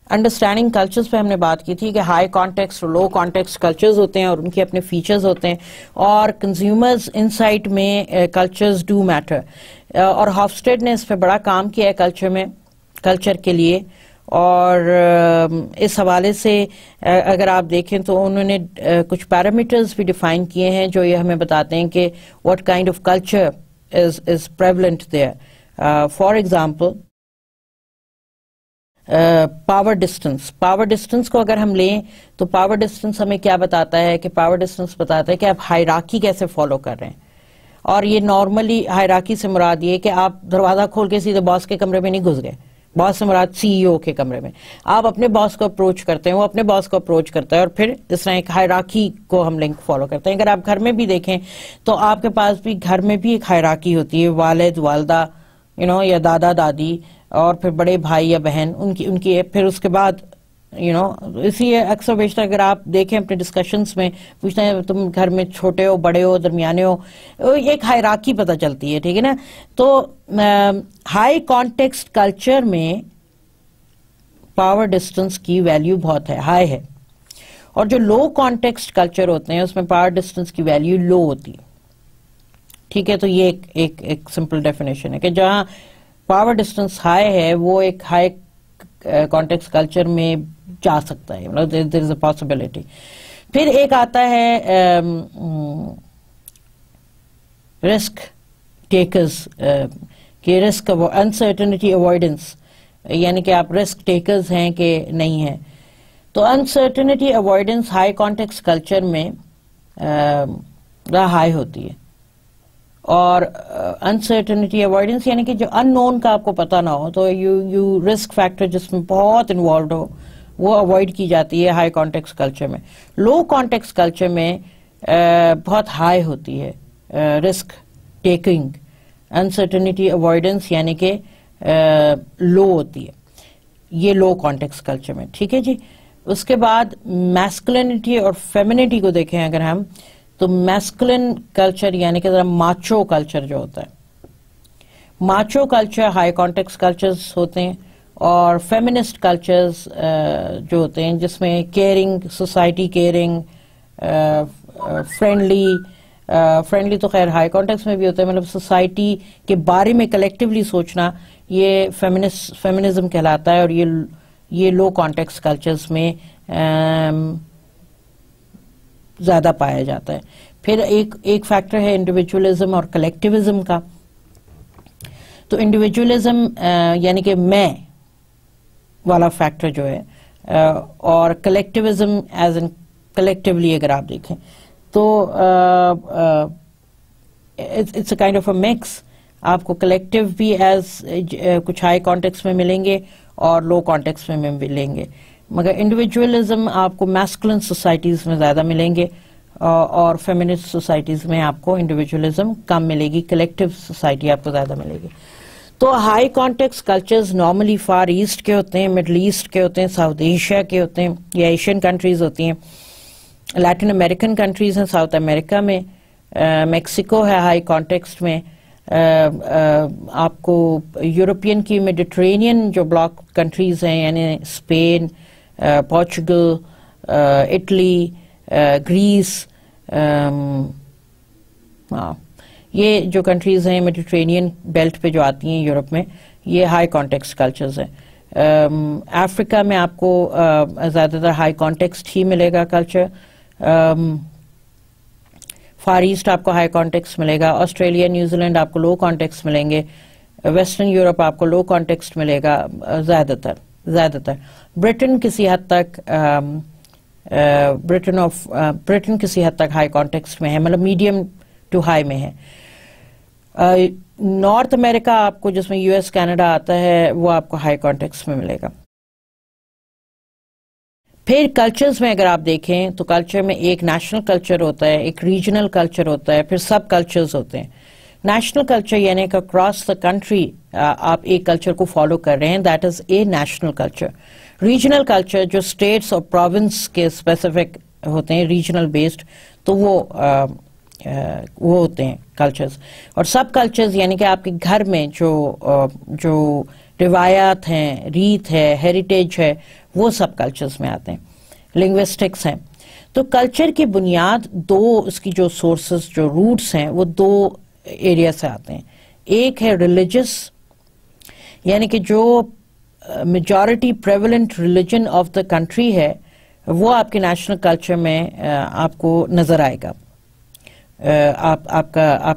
Understanding cultures پہ ہم نے بات کی تھی کہ ہائی کانٹیکسٹ اور لو کانٹیکسٹ کلچرز ہوتے ہیں اور ان کے اپنے فیچرز ہوتے ہیں, اور کنزیومرز انسائٹ میں کلچرز ڈو میٹر. اور ہافسٹیڈ نے اس پہ بڑا کام کیا ہے کلچر کے لیے, اور اس حوالے سے اگر آپ دیکھیں تو انہوں نے کچھ پیرامیٹرز بھی ڈیفائن کیے ہیں جو یہ ہمیں بتاتے ہیں کہ what kind of culture is prevalent there. For example, power distance کو اگر ہم لیں تو پاور ڈسٹنس ہمیں کیا بتاتا ہے کہ پاور ڈسٹنس بتاتا ہے کہ آپ ہائرارکی کیسے فالو کر رہے ہیں. اور یہ نارملی ہائرارکی سے مراد یہ کہ آپ دروازہ کھول کے سیدھے باس کے کمرے میں نہیں گھس گئے. باس سے مراد CEO کے کمرے میں. آپ اپنے باس کو اپروچ کرتے ہیں, وہ اپنے باس کو اپروچ کرتا ہے, اور پھر اس طرح ایک ہائرارکی کو ہم لنک فالو کرتے ہیں. اگر آپ گھر میں بھی دیکھیں تو آپ کے پاس بھی گھر میں بھی ایک ہائرارکی ہوتی ہے, والد والدہ یا دادا دادی, اور پھر بڑے بھائی یا بہن, ان کی پھر اس کے بعد اسی اکثر بیشتر اگر آپ دیکھیں اپنے ڈسکشنز میں پوچھتے ہیں تم گھر میں چھوٹے ہو, بڑے ہو, درمیانے ہو, ایک ہائرارکی پتہ چلتی ہے, ٹھیک ہے نا. تو ہائی کانٹیکسٹ کلچر میں پاور ڈسٹنس کی ویلیو بہت ہے, ہائی ہے, اور جو لو کانٹیکسٹ کلچر ہوتے ہیں اس میں پاور ڈسٹنس کی ویلیو لو ہوتی ہے, ٹھیک ہے. تو یہ ایک سمپل ڈیفینیشن ہے کہ جہاں پاور ڈسٹنس ہائی ہے وہ ایک ہائی کانٹیکسٹ کلچر میں جا سکتا ہے, there is a possibility. پھر ایک آتا ہے رسک ٹیکرز, کہ رسک انسرٹنٹی اوائڈنس, یعنی کہ آپ رسک ٹیکرز ہیں کہ نہیں ہیں. تو uncertainty avoidance high context culture میں ہائی ہوتی ہے, اور انسرٹنٹی اوائڈنس یعنی کہ جو ان نون کا آپ کو پتہ نہ ہو, تو یو رسک فیکٹر جس میں بہت انوالوڈ ہو وہ اوائڈ کی جاتی ہے ہائی کانٹیکسٹ کلچر میں. لو کانٹیکسٹ کلچر میں بہت ہائی ہوتی ہے رسک ٹیکنگ, انسرٹنٹی اوائڈنس یعنی کہ لو ہوتی ہے, یہ لو کانٹیکسٹ کلچر میں, ٹھیک ہے جی. اس کے بعد میسکلینٹی اور فیمینٹی کو دیکھیں اگر ہم, تو میسکلن کلچر یعنی کہ ذرا ماچو کلچر جو ہوتا ہے, Machu culture high context cultures ہوتے ہیں, اور فیمنسٹ کلچرز جو ہوتے ہیں جس میں کیئرنگ, سوسائٹی کیئرنگ, فرینڈلی تو خیر ہائی کانٹیکسٹ میں بھی ہوتا ہے, مطلب سوسائٹی کے بارے میں کلیکٹیولی سوچنا, یہ فیمنزم کہلاتا ہے, اور یہ لو کانٹیکسٹ کلچرز میں زیادہ پایا جاتا ہے. پھر ایک فیکٹر ہے انڈیویجولزم اور کلیکٹیوزم کا. تو انڈیویجولزم یعنی کہ میں والا فیکٹر جو ہے, اور کلیکٹیوزم ایز ان کلیکٹیولی اگر آپ دیکھیں تو it's a kind of a mix. آپ کو کلیکٹیو بھی ایز کچھ ہائی کانٹیکسٹ میں ملیں گے اور لو کانٹیکسٹ میں ملیں گے, مگر انڈیویجولزم آپ کو میسکولن سوسائٹیز میں زیادہ ملیں گے, اور فیمنسٹ سوسائٹیز میں آپ کو انڈیویجولزم کم ملے گی, کلیکٹیو سوسائٹی آپ کو زیادہ ملے گی. تو high context cultures normally far east کے ہوتے ہیں, مڈل ایسٹ کے ہوتے ہیں, ساؤتھ ایشیا کے ہوتے ہیں یا ایشین کنٹریز ہوتی ہیں, لیٹن امریکن کنٹریز ہیں ساؤتھ امریکہ میں, میکسیکو ہے ہائی کانٹیکسٹ میں, آپ کو یورپین کی میڈیٹرینین جو بلاک کنٹریز ہیں یعنی اسپین, پورچگل, اٹلی, گریس, یہ جو کنٹریز ہیں میڈیٹرینین بیلٹ پہ جو آتی ہیں یورپ میں, یہ ہائی کانٹیکسٹ کلچرز ہیں. افریقہ میں آپ کو زیادہ تر ہائی کانٹیکسٹ ہی ملے گا کلچر. فار ایسٹ آپ کو ہائی کانٹیکسٹ ملے گا, آسٹریلیا نیوزی لینڈ آپ کو لو کانٹیکسٹ ملیں گے, ویسٹرن یورپ آپ کو لو کانٹیکسٹ ملے گا زیادہ تر. برٹن کسی حد تک برٹن کسی حد تک ہائی کانٹیکسٹ میں ہے, مطلب میڈیم ٹو ہائی میں ہے. نارتھ امریکہ آپ کو جس میں یو ایس کینیڈا آتا ہے وہ آپ کو ہائی کانٹیکسٹ میں ملے گا. پھر کلچرز میں اگر آپ دیکھیں تو کلچر میں ایک نیشنل کلچر ہوتا ہے, ایک ریجنل کلچر ہوتا ہے, پھر سب کلچرز ہوتے ہیں. نیشنل کلچر یعنی کہ اکراس دا کنٹری آپ ایک کلچر کو فالو کر رہے ہیں, that is a national culture. Regional culture جو اسٹیٹس اور پروونس کے اسپیسیفک ہوتے ہیں, ریجنل بیسڈ, تو وہ ہوتے ہیں کلچرز. اور سب کلچرز یعنی کہ آپ کے گھر میں جو روایات ہیں, ریت ہے, ہیریٹیج ہے, وہ سب کلچرز میں آتے ہیں. لنگوسٹکس ہیں. تو کلچر کی بنیاد دو, اس کی جو سورسز جو روٹس ہیں وہ دو ایریا سے آتے ہیں. ایک ہے ریلیجس, یعنی کہ جو majority prevalent religion of the country ہے وہ آپ کے نیشنل کلچر میں آپ کو نظر آئے گا. آپ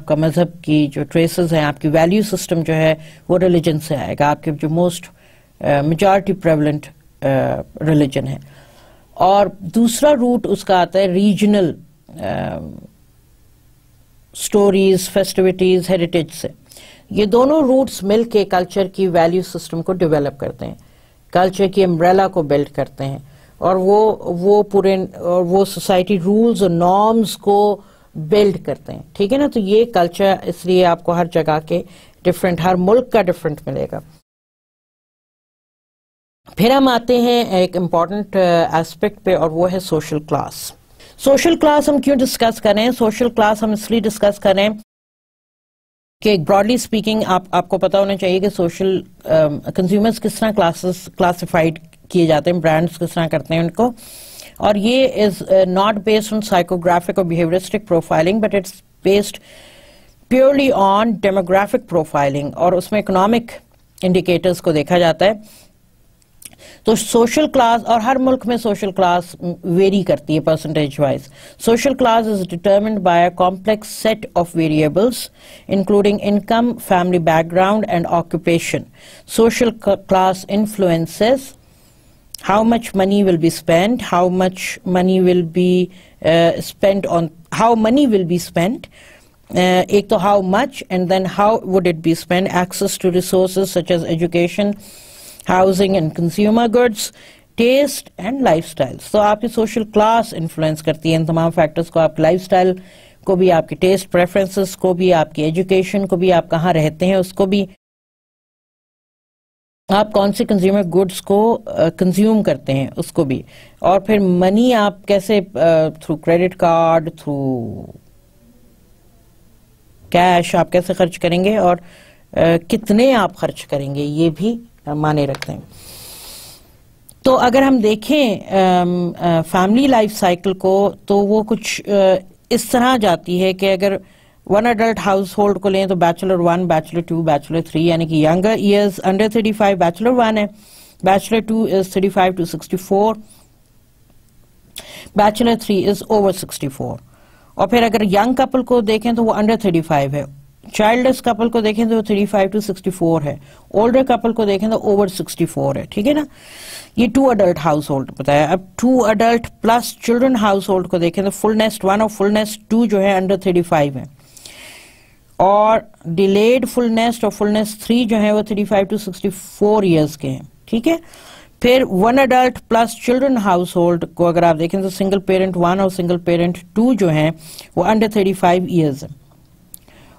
کا مذہب کی جو ٹریسز ہیں, آپ کی ویلیو سسٹم جو ہے وہ ریلیجن سے آئے گا, آپ کے جو موسٹ میجورٹی پریولنٹ ریلیجن ہے. اور دوسرا روٹ اس کا آتا ہے ریجنل سٹوریز, فیسٹیوٹیز, ہیریٹیج سے. یہ دونوں روٹس مل کے کلچر کی ویلیو سسٹم کو ڈیولپ کرتے ہیں, کلچر کی امبریلا کو بلڈ کرتے ہیں, اور وہ سوسائٹی رولز اور نارمز کو بلڈ کرتے ہیں. ٹھیک ہے نا. تو یہ کلچر اس لیے آپ کو ہر جگہ کے ڈفرینٹ, ہر ملک کا ڈفرینٹ ملے گا. پھر ہم آتے ہیں ایک امپورٹنٹ ایسپیکٹ پہ, اور وہ ہے سوشل کلاس. سوشل کلاس ہم کیوں ڈسکس کریں؟ سوشل کلاس ہم اس لیے ڈسکس کریں کہ براڈلی اسپیکنگ آپ کو پتا ہونا چاہیے کہ سوشل کنزیومرز کس طرح کلاسیفائڈ کیے جاتے ہیں, برانڈز کس طرح کرتے ہیں ان کو. اور یہ is not based on psychographic اور behaviouristic profiling, but it's based purely on demographic profiling, اور اس میں اکنامک انڈیکیٹرز کو دیکھا جاتا ہے. تو سوشل کلاس, اور ہر ملک میں سوشل کلاس ویری کرتی ہے percentage wise. Social class is determined by a complex set of variables including income, family background and occupation. Social class influences how much money will be spent, how money will be spent, ایک تو how much and then how would it be spent, access to resources such as education, housing and consumer goods, taste and lifestyles. تو آپ کی social class influence کرتی ہے ان تمام factors کو, آپ کی لائف سٹائل کو بھی, آپ کی ٹیسٹ پریفرنسز کو بھی, آپ کی ایجوکیشن کو بھی, آپ کہاں رہتے ہیں اس کو بھی, آپ کون سے کنزیومر گڈس کو کنزیوم کرتے ہیں اس کو بھی. اور پھر منی آپ کیسے through credit card, through cash آپ کیسے خرچ کریں گے, اور کتنے آپ خرچ کریں گے, یہ بھی معنی رکھتے ہیں. تو اگر ہم دیکھیں فیملی لائف سائیکل کو تو وہ کچھ اس طرح جاتی ہے کہ اگر ون ایڈلٹ ہاؤس ہولڈ کو لیں تو بیچلر 1, بیچلر 2, بیچلر 3, یعنی کہ ینگر ایئرز انڈر 35 بیچلر 1 ہے, bachelor 2 is 35 to 64, bachelor 3 is over 64. اور پھر اگر ینگ کپل کو دیکھیں تو وہ انڈر 35 ہے, چائلڈلیس کپل کو دیکھیں تو 35 to 64 ہے, اولڈر کپل کو دیکھیں تو اوور 64 ہے. ٹھیک ہے نا. یہ 2 ایڈلٹ ہاؤس ہولڈ بتایا. اب 2 adult plus children house hold کو دیکھیں تو فل نیسٹ 1 اور فل نیسٹ 2 جو ہے انڈر 35 ہے, اور ڈیلیڈ فل نیسٹ اور فل نیسٹ 3 جو ہیں وہ 35 to 64 ایئرز کے ہیں. ٹھیک ہے. پھر 1 adult plus children house hold کو اگر آپ دیکھیں تو سنگل پیرنٹ 1 اور سنگل پیرنٹ 2 جو ہیں وہ انڈر 35 ایئرز ہیں.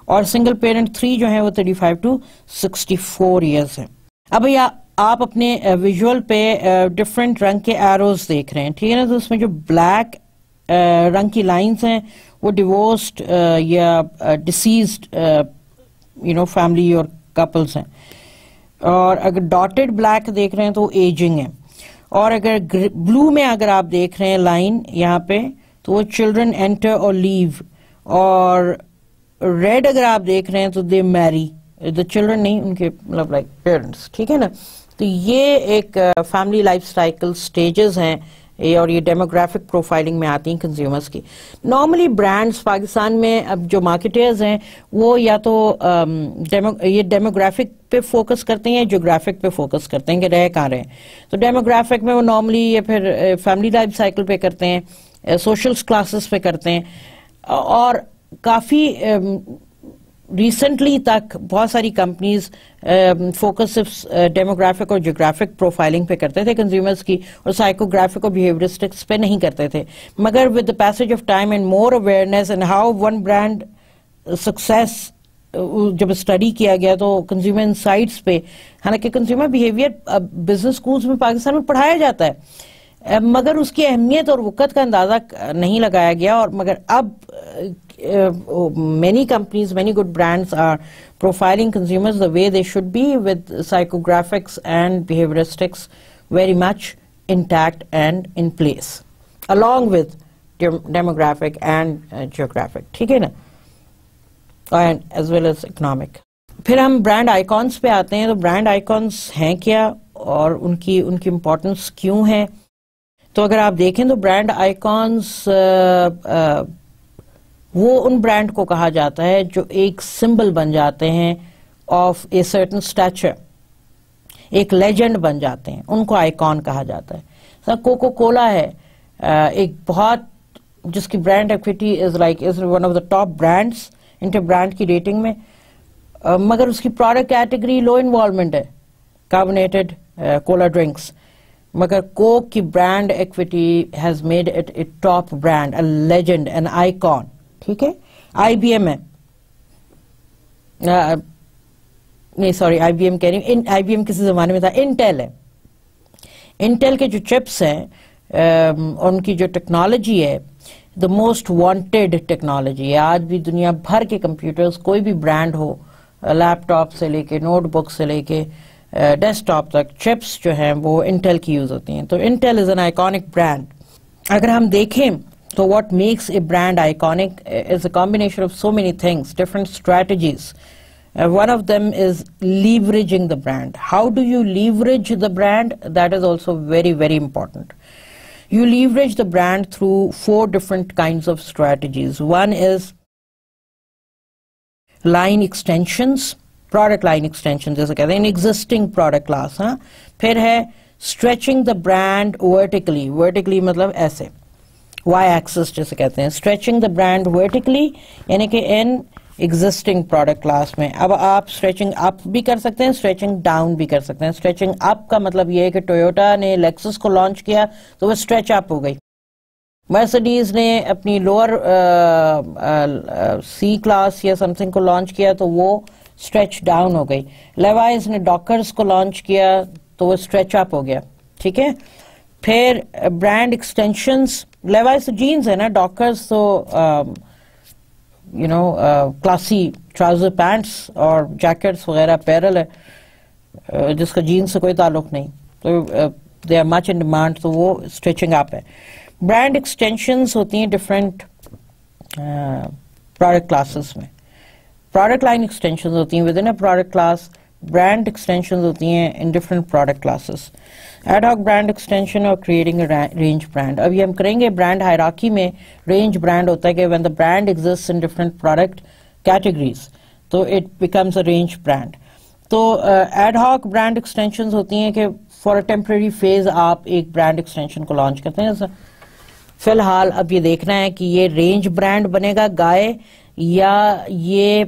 اور سنگل پیرنٹ 3 جو ہیں وہ 35 to 64 ایئرس ہیں. اب آپ اپنے ویژول پہ ڈفرینٹ رنگ کے ایروز دیکھ رہے ہیں, ٹھیک ہے نا. تو اس میں جو بلیک رنگ کی لائنز ہیں وہ ڈیورسڈ یا ڈیسیزڈ فیملی اور کپلز ہیں, اور اگر ڈاٹڈ بلیک دیکھ رہے ہیں تو وہ ایجنگ ہے, اور اگر بلو میں اگر آپ دیکھ رہے ہیں لائن یہاں پہ تو وہ چلڈرن انٹر اور لیو, اور ریڈ اگر آپ دیکھ رہے ہیں تو دے میری, دا چلڈرن نہیں, ان کے مطلب لائک پیرنٹس, ٹھیک ہے نا. تو یہ ایک فیملی لائف سائیکل سٹیجز ہیں, اور یہ ڈیموگرافک پروفائلنگ میں آتی ہیں کنزیومرز کی. نارملی برانڈز پاکستان میں اب جو مارکیٹرز ہیں وہ یا تو یہ ڈیموگرافک پہ فوکس کرتے ہیں یا جیوگرافک پہ فوکس کرتے ہیں کہ رہ کہاں رہے ہیں. تو ڈیموگرافک میں وہ نارملی یا پھر فیملی لائف سائیکل پہ کرتے ہیں, سوشل کلاسز پہ کرتے ہیں, اور کافی ریسنٹلی تک بہت ساری کمپنیز فوکس صرف ڈیموگرافک اور جیوگرافک پروفائلنگ پہ کرتے تھے کنزیومرز کی, اور سائیکوگرافک اور بیہیویئرسٹکس پہ نہیں کرتے تھے. مگر with the passage of time and more awareness and how one brand success جب اسٹڈی کیا گیا تو کنزیومر انسائٹس پہ, حالانکہ کنزیومر بیہیویئر بزنس اسکولز میں پاکستان میں پڑھایا جاتا ہے مگر اس کی اہمیت اور وقت کا اندازہ نہیں لگایا گیا, اور مگر اب many companies, many good brands are profiling consumers the way they should be, with psychographics and behavioristics very much intact and in place, along with demographic and geographic, ٹھیک ہے نا, and as well as economic. پھر ہم brand icons پہ آتے ہیں. تو brand icons ہیں کیا اور ان کی امپورٹنس کیوں ہے؟ تو اگر آپ دیکھیں تو برانڈ آئیکونس وہ ان برانڈ کو کہا جاتا ہے جو ایک سمبل بن جاتے ہیں آف اے سرٹن اسٹیچر, ایک لیجنڈ بن جاتے ہیں, ان کو آئیکن کہا جاتا ہے. کوکو کولا ہے ایک بہت, جس کی brand equity is one of the top brands Interbrand کی ریٹنگ میں, مگر اس کی پروڈکٹ کیٹیگری لو انوالومنٹ ہے, کاربونیٹڈ کولا ڈرنکس, مگر کوک کی brand equity has made it a top brand, a legend, an icon, ٹھیک ہے. آئی بی ایم ہے, نہیں سوری آئی بی ایم کہہ رہی ہوں, آئی بی ایم کسی زمانے میں تھا. انٹیل ہے, انٹیل کے جو چپس ہیں ان کی جو ٹیکنالوجی ہے دا موسٹ وانٹیڈ ٹیکنالوجی ہے. آج بھی دنیا بھر کے کمپیوٹرز, کوئی بھی برانڈ ہو, لیپ ٹاپ سے لے کے نوٹ بک سے لے کے ڈیسک ٹاپ تک, چپس جو ہیں وہ انٹیل کی یوز ہوتی ہیں. تو Intel is an iconic brand. اگر ہم دیکھیں تو what makes a brand iconic is a combination of so many things, different strategies. One of them is leveraging the brand. How do you leverage the brand? That is also very, very important. You leverage the brand through 4 different kinds of strategies. One is line extensions, product line extensions جیسے کہتے ہیں, in existing product class. پھر ہے stretching the brand vertically. Vertically مطلب ایسے, Y Axis جیسے کہتے ہیں, اسٹریچنگ دا برانڈ ورٹیکلی, یعنی کہ ان ایگزسٹنگ پروڈکٹ کلاس میں. اب آپ اسٹریچنگ اپ بھی کر سکتے ہیں, اسٹریچنگ ڈاؤن بھی کر سکتے ہیں. اسٹریچنگ اپ کا مطلب یہ ہے کہ ٹویوٹا نے لیکسس کو لانچ کیا تو وہ اسٹریچ اپ ہو گئی, مرسڈیز نے اپنی لوور سی کلاس یا سم تھنگ کو لانچ کیا تو وہ اسٹریچ ڈاؤن ہو گئی, لیوائز نے ڈاکرز کو لانچ کیا تو وہ اسٹریچ اپ ہو گیا, ٹھیک ہے. پھر برانڈ ایکسٹینشنز, لیوائز تو جینز ہے نا, ڈاکرز تو کلاسی ٹراؤزر پینٹس اور جیکٹس وغیرہ اپیرل ہے جس کا جینز سے کوئی تعلق نہیں, تو they are much in demand, تو وہ اسٹریچنگ اپ ہے. برانڈ ایکسٹینشنز ہوتی ہیں ڈفرینٹ پروڈکٹ کلاسز میں. پروڈکٹ لائن ایکسٹینشنز ہوتی ہیں with in a product class, brand extensions ہوتی ہیں in different product classes. Ad hoc brand extension اور کریٹنگ رینج برانڈ. ابھی ہم کریں گے برانڈ ہائرارکی میں. رینج برانڈ ہوتا ہے کہ when the brand exists in different product categories تو it becomes a range brand. تو ایڈ ہاک برانڈ ایکسٹینشنز ہوتی ہیں کہ فار اے ٹیمپرری فیز آپ ایک برانڈ ایکسٹینشن کو لانچ کرتے ہیں. فی الحال اب یہ دیکھنا ہے کہ یہ رینج برانڈ بنے گا گائے, یا یہ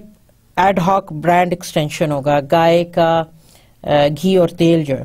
ایڈ ہاک برانڈ ایکسٹینشن ہوگا گائے کا گھی اور تیل جو ہے.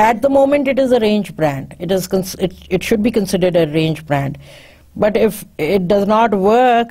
At the moment it is a range brand, it should be considered a range brand, but if it does not work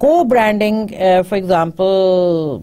Co-branding, for example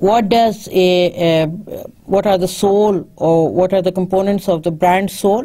what are the soul, or what are the components of the brand soul?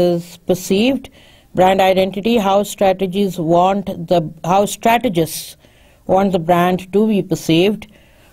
is perceived. Brand identity, how strategists want the brand to be perceived.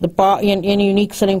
the part in unique selling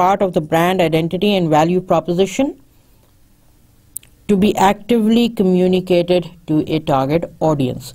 part of the brand identity and value proposition to be actively communicated to a target audience.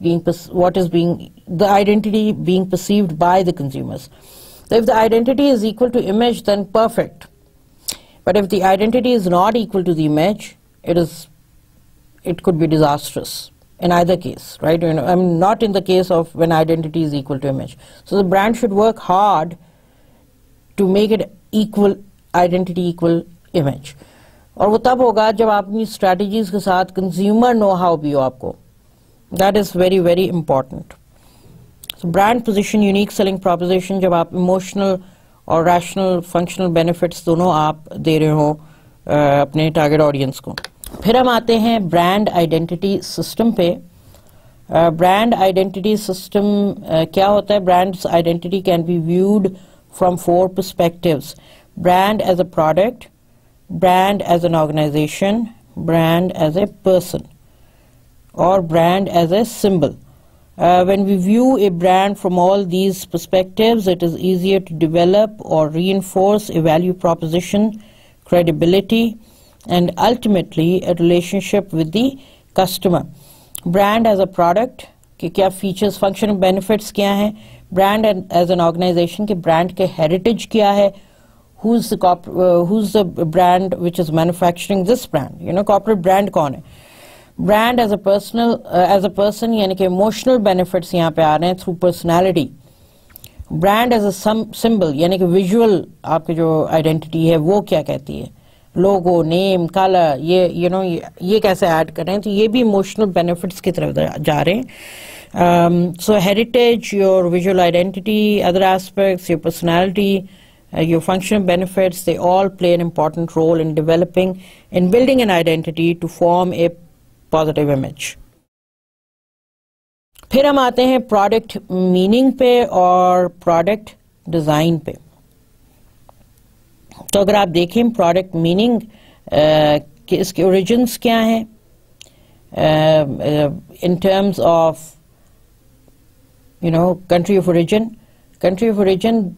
the identity being perceived by the consumers. So if the identity is equal to image, then perfect. But if the identity is not equal to the image, it could be disastrous in either case, right? You know, I mean, not in the case of when identity is equal to image. So the brand should work hard to make it equal identity equal image. اور وہ تب ہوگا جب آپ اپنی strategies کے ساتھ consumer know how بھی ہو آپ کو. That is very very important. Brand position, unique selling proposition, جب آپ ایموشنل اور ریشنل فنکشنل بینیفٹس دونوں آپ دے رہے ہو اپنے ٹارگیٹ آڈینس کو. پھر ہم آتے ہیں برانڈ آئیڈینٹی سسٹم پہ. برانڈ آئیڈینٹی سسٹم کیا ہوتا ہے؟ Brand identity can be viewed from 4 perspectives. Brand as a product, brand as an organization, brand as a person, or brand as a symbol. When we view a brand from all these perspectives, it is easier to develop or reinforce a value proposition, credibility, and ultimately a relationship with the customer. Brand as a product, کہ کیا features, function, benefits کیا ہیں. Brand as an organization, کہ brand کے heritage کیا ہے. Who's the brand which is manufacturing this brand? Corporate brand کون ہے. Brand as a person, یعنی کہ emotional benefits یہاں پہ آ رہے ہیں through personality. Brand as a symbol, یعنی کہ visual آپ کے جو identity ہے وہ کیا کہتی ہے. لوگو, نیم, کلر, یہ کیسے ایڈ کر رہے ہیں, تو یہ بھی emotional benefits کی طرف جا رہے ہیں. So heritage, your visual identity, other aspects, your personality, your functional benefits, they all play an important role in building an identity to form a positive image. پھر ہم آتے ہیں پروڈکٹ میننگ پہ اور پروڈکٹ ڈیزائن پہ. تو اگر آپ دیکھیں پروڈکٹ میننگ کہ اس کے اوریجنس کیا ہیں in terms of country of origin. Country of origin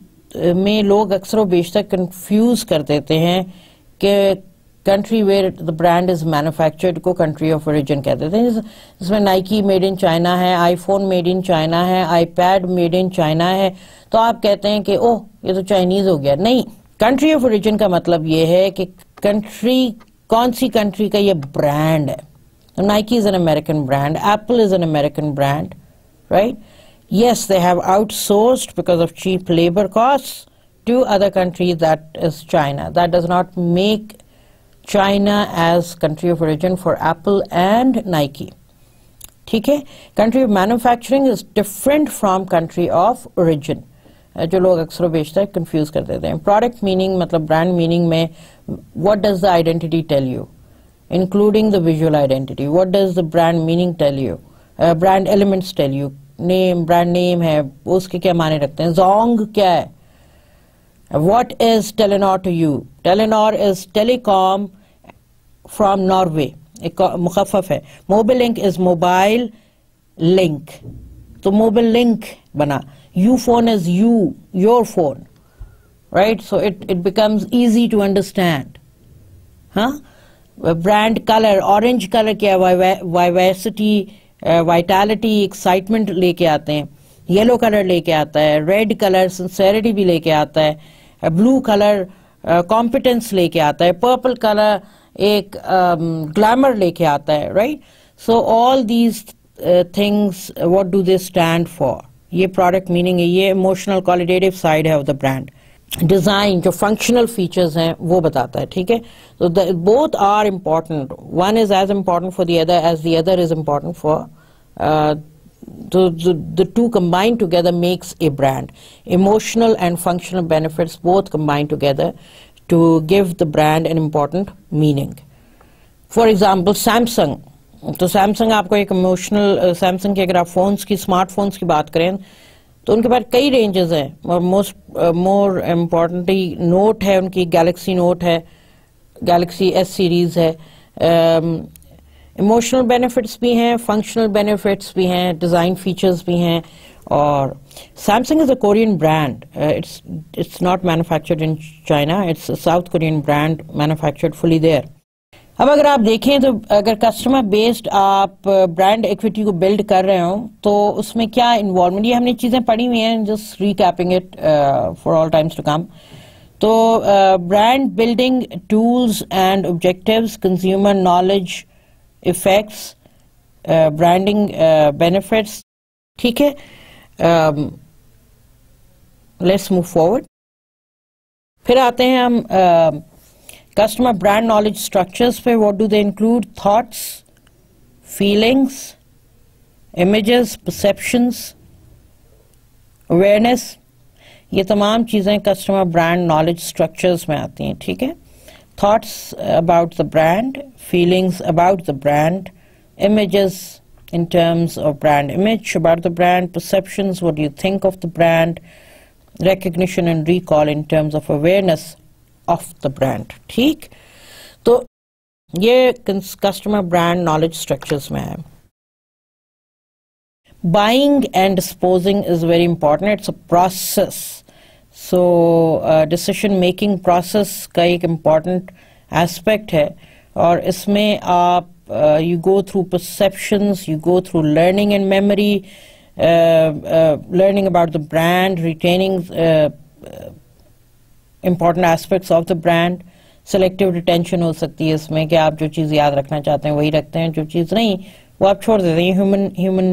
میں لوگ اکثر و بیشتر کنفیوز کر دیتے ہیں کہ country where the brand is manufactured کو کنٹری آف اوریجن کہہ دیتے ہیں. جس میں نائکی میڈ ان چائنا ہے, iPhone made in China ہے, iPad made in China ہے, تو آپ کہتے ہیں کہ اوہ یہ تو چائنیز ہو گیا. نہیں, کنٹری آف اوریجن کا مطلب یہ ہے کہ کنٹری, کون سی کنٹری کا یہ برانڈ ہے. Nike is an American brand, apple is an American brand, right? Yes, they have outsourced because of cheap labor costs to other countries, that is China. That does not make China as country of origin for Apple and Nike. ٹھیک ہے, country of manufacturing is different from country of origin, جو لوگ اکثر و بیشتر confuse کر دیتے ہیں. پروڈکٹ میننگ مطلب برانڈ میننگ میں what does the identity tell you, including the visual identity. What does the brand meaning tell you, brand elements tell you. Name, brand name ہے, اس کے کیا معنی رکھتے ہیں. زونگ کیا ہے. What is Telenor to you? Telenor is telecom from Norway, ایک مخفف ہے. Mobilink is mobile link, تو موبل لنک بنا. Ufone is your phone, right? So it becomes easy to understand. ہاں, برانڈ کلر, اورنج کلر کیا ہے, وائیویسٹی, وائٹالٹی, excitement لے کے آتے ہیں. یلو کلر لے کے آتا ہے, ریڈ کلر سنسیریٹی بھی لے کے آتا ہے, بلو کلر کمپیٹنس لے کے آتا ہے, پرپل کلر ایک گلیمر لے کے آتا ہے, right. So all these things what do they stand for. یہ پروڈکٹ میننگ ہے, یہ ایموشنل کوالٹیٹیو سائڈ ہے آف دا برانڈ. ڈیزائن جو فنکشنل فیچرز ہیں وہ بتاتا ہے, ٹھیک ہے. تو both are important, one is as important for the other as the other is important for the two combined together makes a brand. Emotional and functional benefits both combine together to give the brand an important meaning. For example, Samsung. تو Samsung آپ کو ایک emotional, Samsung کے اگر آپ phones کی, smart phones کی بات کریں تو ان کے پاس کئی رینجز ہیں. more importantly نوٹ ہے, ان کی گیلیکسی نوٹ ہے, گیلیکسی ایس سیریز ہے. ایموشنل بینیفٹس بھی ہیں, فنکشنل بینیفٹس بھی ہیں, ڈیزائن فیچرز بھی ہیں. اور Samsung is a Korean brand, it's not manufactured in China, it's South Korean brand manufactured fully there. اب اگر آپ دیکھیں تو اگر کسٹمر بیسڈ آپ برانڈ ایکویٹی کو بلڈ کر رہے ہوں تو اس میں کیا انوالومنٹ, یہ ہم نے چیزیں پڑھی ہوئی ہیں, just recapping it for all times to come. تو brand building tools and objectives, consumer knowledge, effects, branding benefits. ٹھیک ہے, let's move forward. پھر آتے ہیں ہم کسٹمر برانڈ نالج اسٹرکچرز پہ. What do they include? Thoughts, feelings, images, perceptions, awareness. یہ تمام چیزیں کسٹمر برانڈ نالج اسٹرکچرز میں آتی ہیں. ٹھیک ہے. Thoughts about the brand, feelings about the brand, images in terms of brand image about the brand, perceptions, what do you think of the brand, recognition and recall in terms of awareness of the brand. ٹھیک. تو یہ customer brand knowledge structures میں ہے. Buying and disposing is very important. It's a process. So decision making process کا ایک important aspect ہے اور اس میں آپ you go through perceptions, you go through learning and memory, learning about the brand, retaining important aspects of the brand. Selective retention ہو سکتی ہے اس میں کہ آپ جو چیز یاد رکھنا چاہتے ہیں وہی رکھتے ہیں, جو چیز نہیں وہ آپ چھوڑ دیتے ہیں. human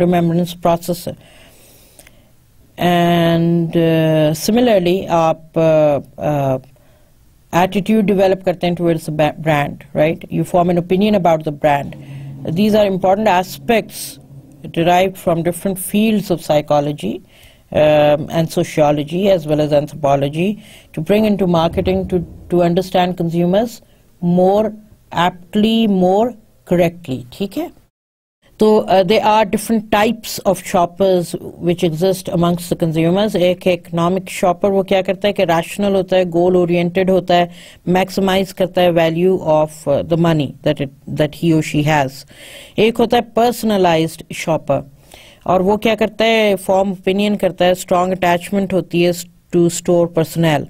remembrance process. And similarly آپ attitude develop کرتے ہیں towards the brand, right? You form an opinion about the brand. These are important aspects derived from different fields of psychology and sociology as well as anthropology to bring into marketing to understand consumers more aptly, more correctly. ٹھیک ہے. تو there are different types of shoppers which exist amongst the consumers. ایک economic shopper وہ کیا کرتا ہے کہ rational ہوتا ہے, goal oriented ہوتا ہے, maximize کرتا ہے value of the money that he or she has. ایک ہوتا ہے personalized shopper اور وہ کیا کرتا ہے form opinion کرتا ہے, strong attachment ہوتی ہے to store personnel.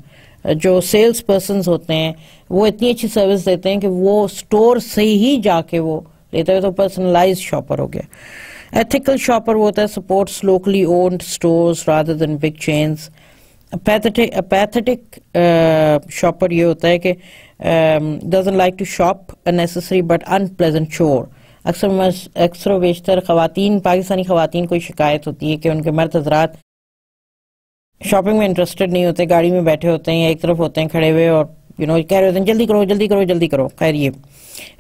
جو سیلس پرسنز ہوتے ہیں وہ اتنی اچھی سروس دیتے ہیں کہ وہ اسٹور سے ہی جا کے وہ لیتا ہے, تو پرسنلائز شاپر ہو گیا. ایتھیکل شاپر وہ ہوتا ہے supports locally owned stores rather than big chains. Apathetic shopper یہ ہوتا ہے کہ doesn't like to shop a necessary but unpleasant chore. اکثر و بیشتر خواتین, پاکستانی خواتین کو شکایت ہوتی ہے کہ ان کے مرد حضرات شاپنگ میں انٹرسٹڈ نہیں ہوتے, گاڑی میں بیٹھے ہوتے ہیں یا ایک طرف ہوتے ہیں کھڑے ہوئے اور کہہ رہے ہوتے ہیں جلدی کرو جلدی کرو جلدی کرو. خیر یہ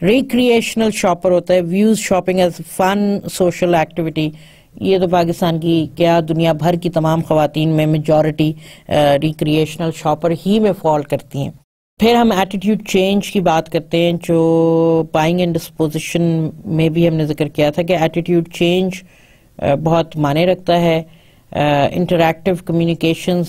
ریکریشنل شاپر ہوتا ہے, ویوز شاپنگ ایز فن سوشل ایکٹیویٹی. یہ تو پاکستان کی کیا دنیا بھر کی تمام خواتین میں میجورٹی ریکریشنل شاپر ہی میں فال کرتی ہیں. پھر ہم ایٹیٹیوڈ چینج کی بات کرتے ہیں جو بائنگ اینڈ ڈسپوزیشن میں بھی ہم نے ذکر کیا تھا کہ ایٹیٹیوڈ چینج بہت معنی رکھتا ہے. انٹریکٹیو کمیونیکیشنز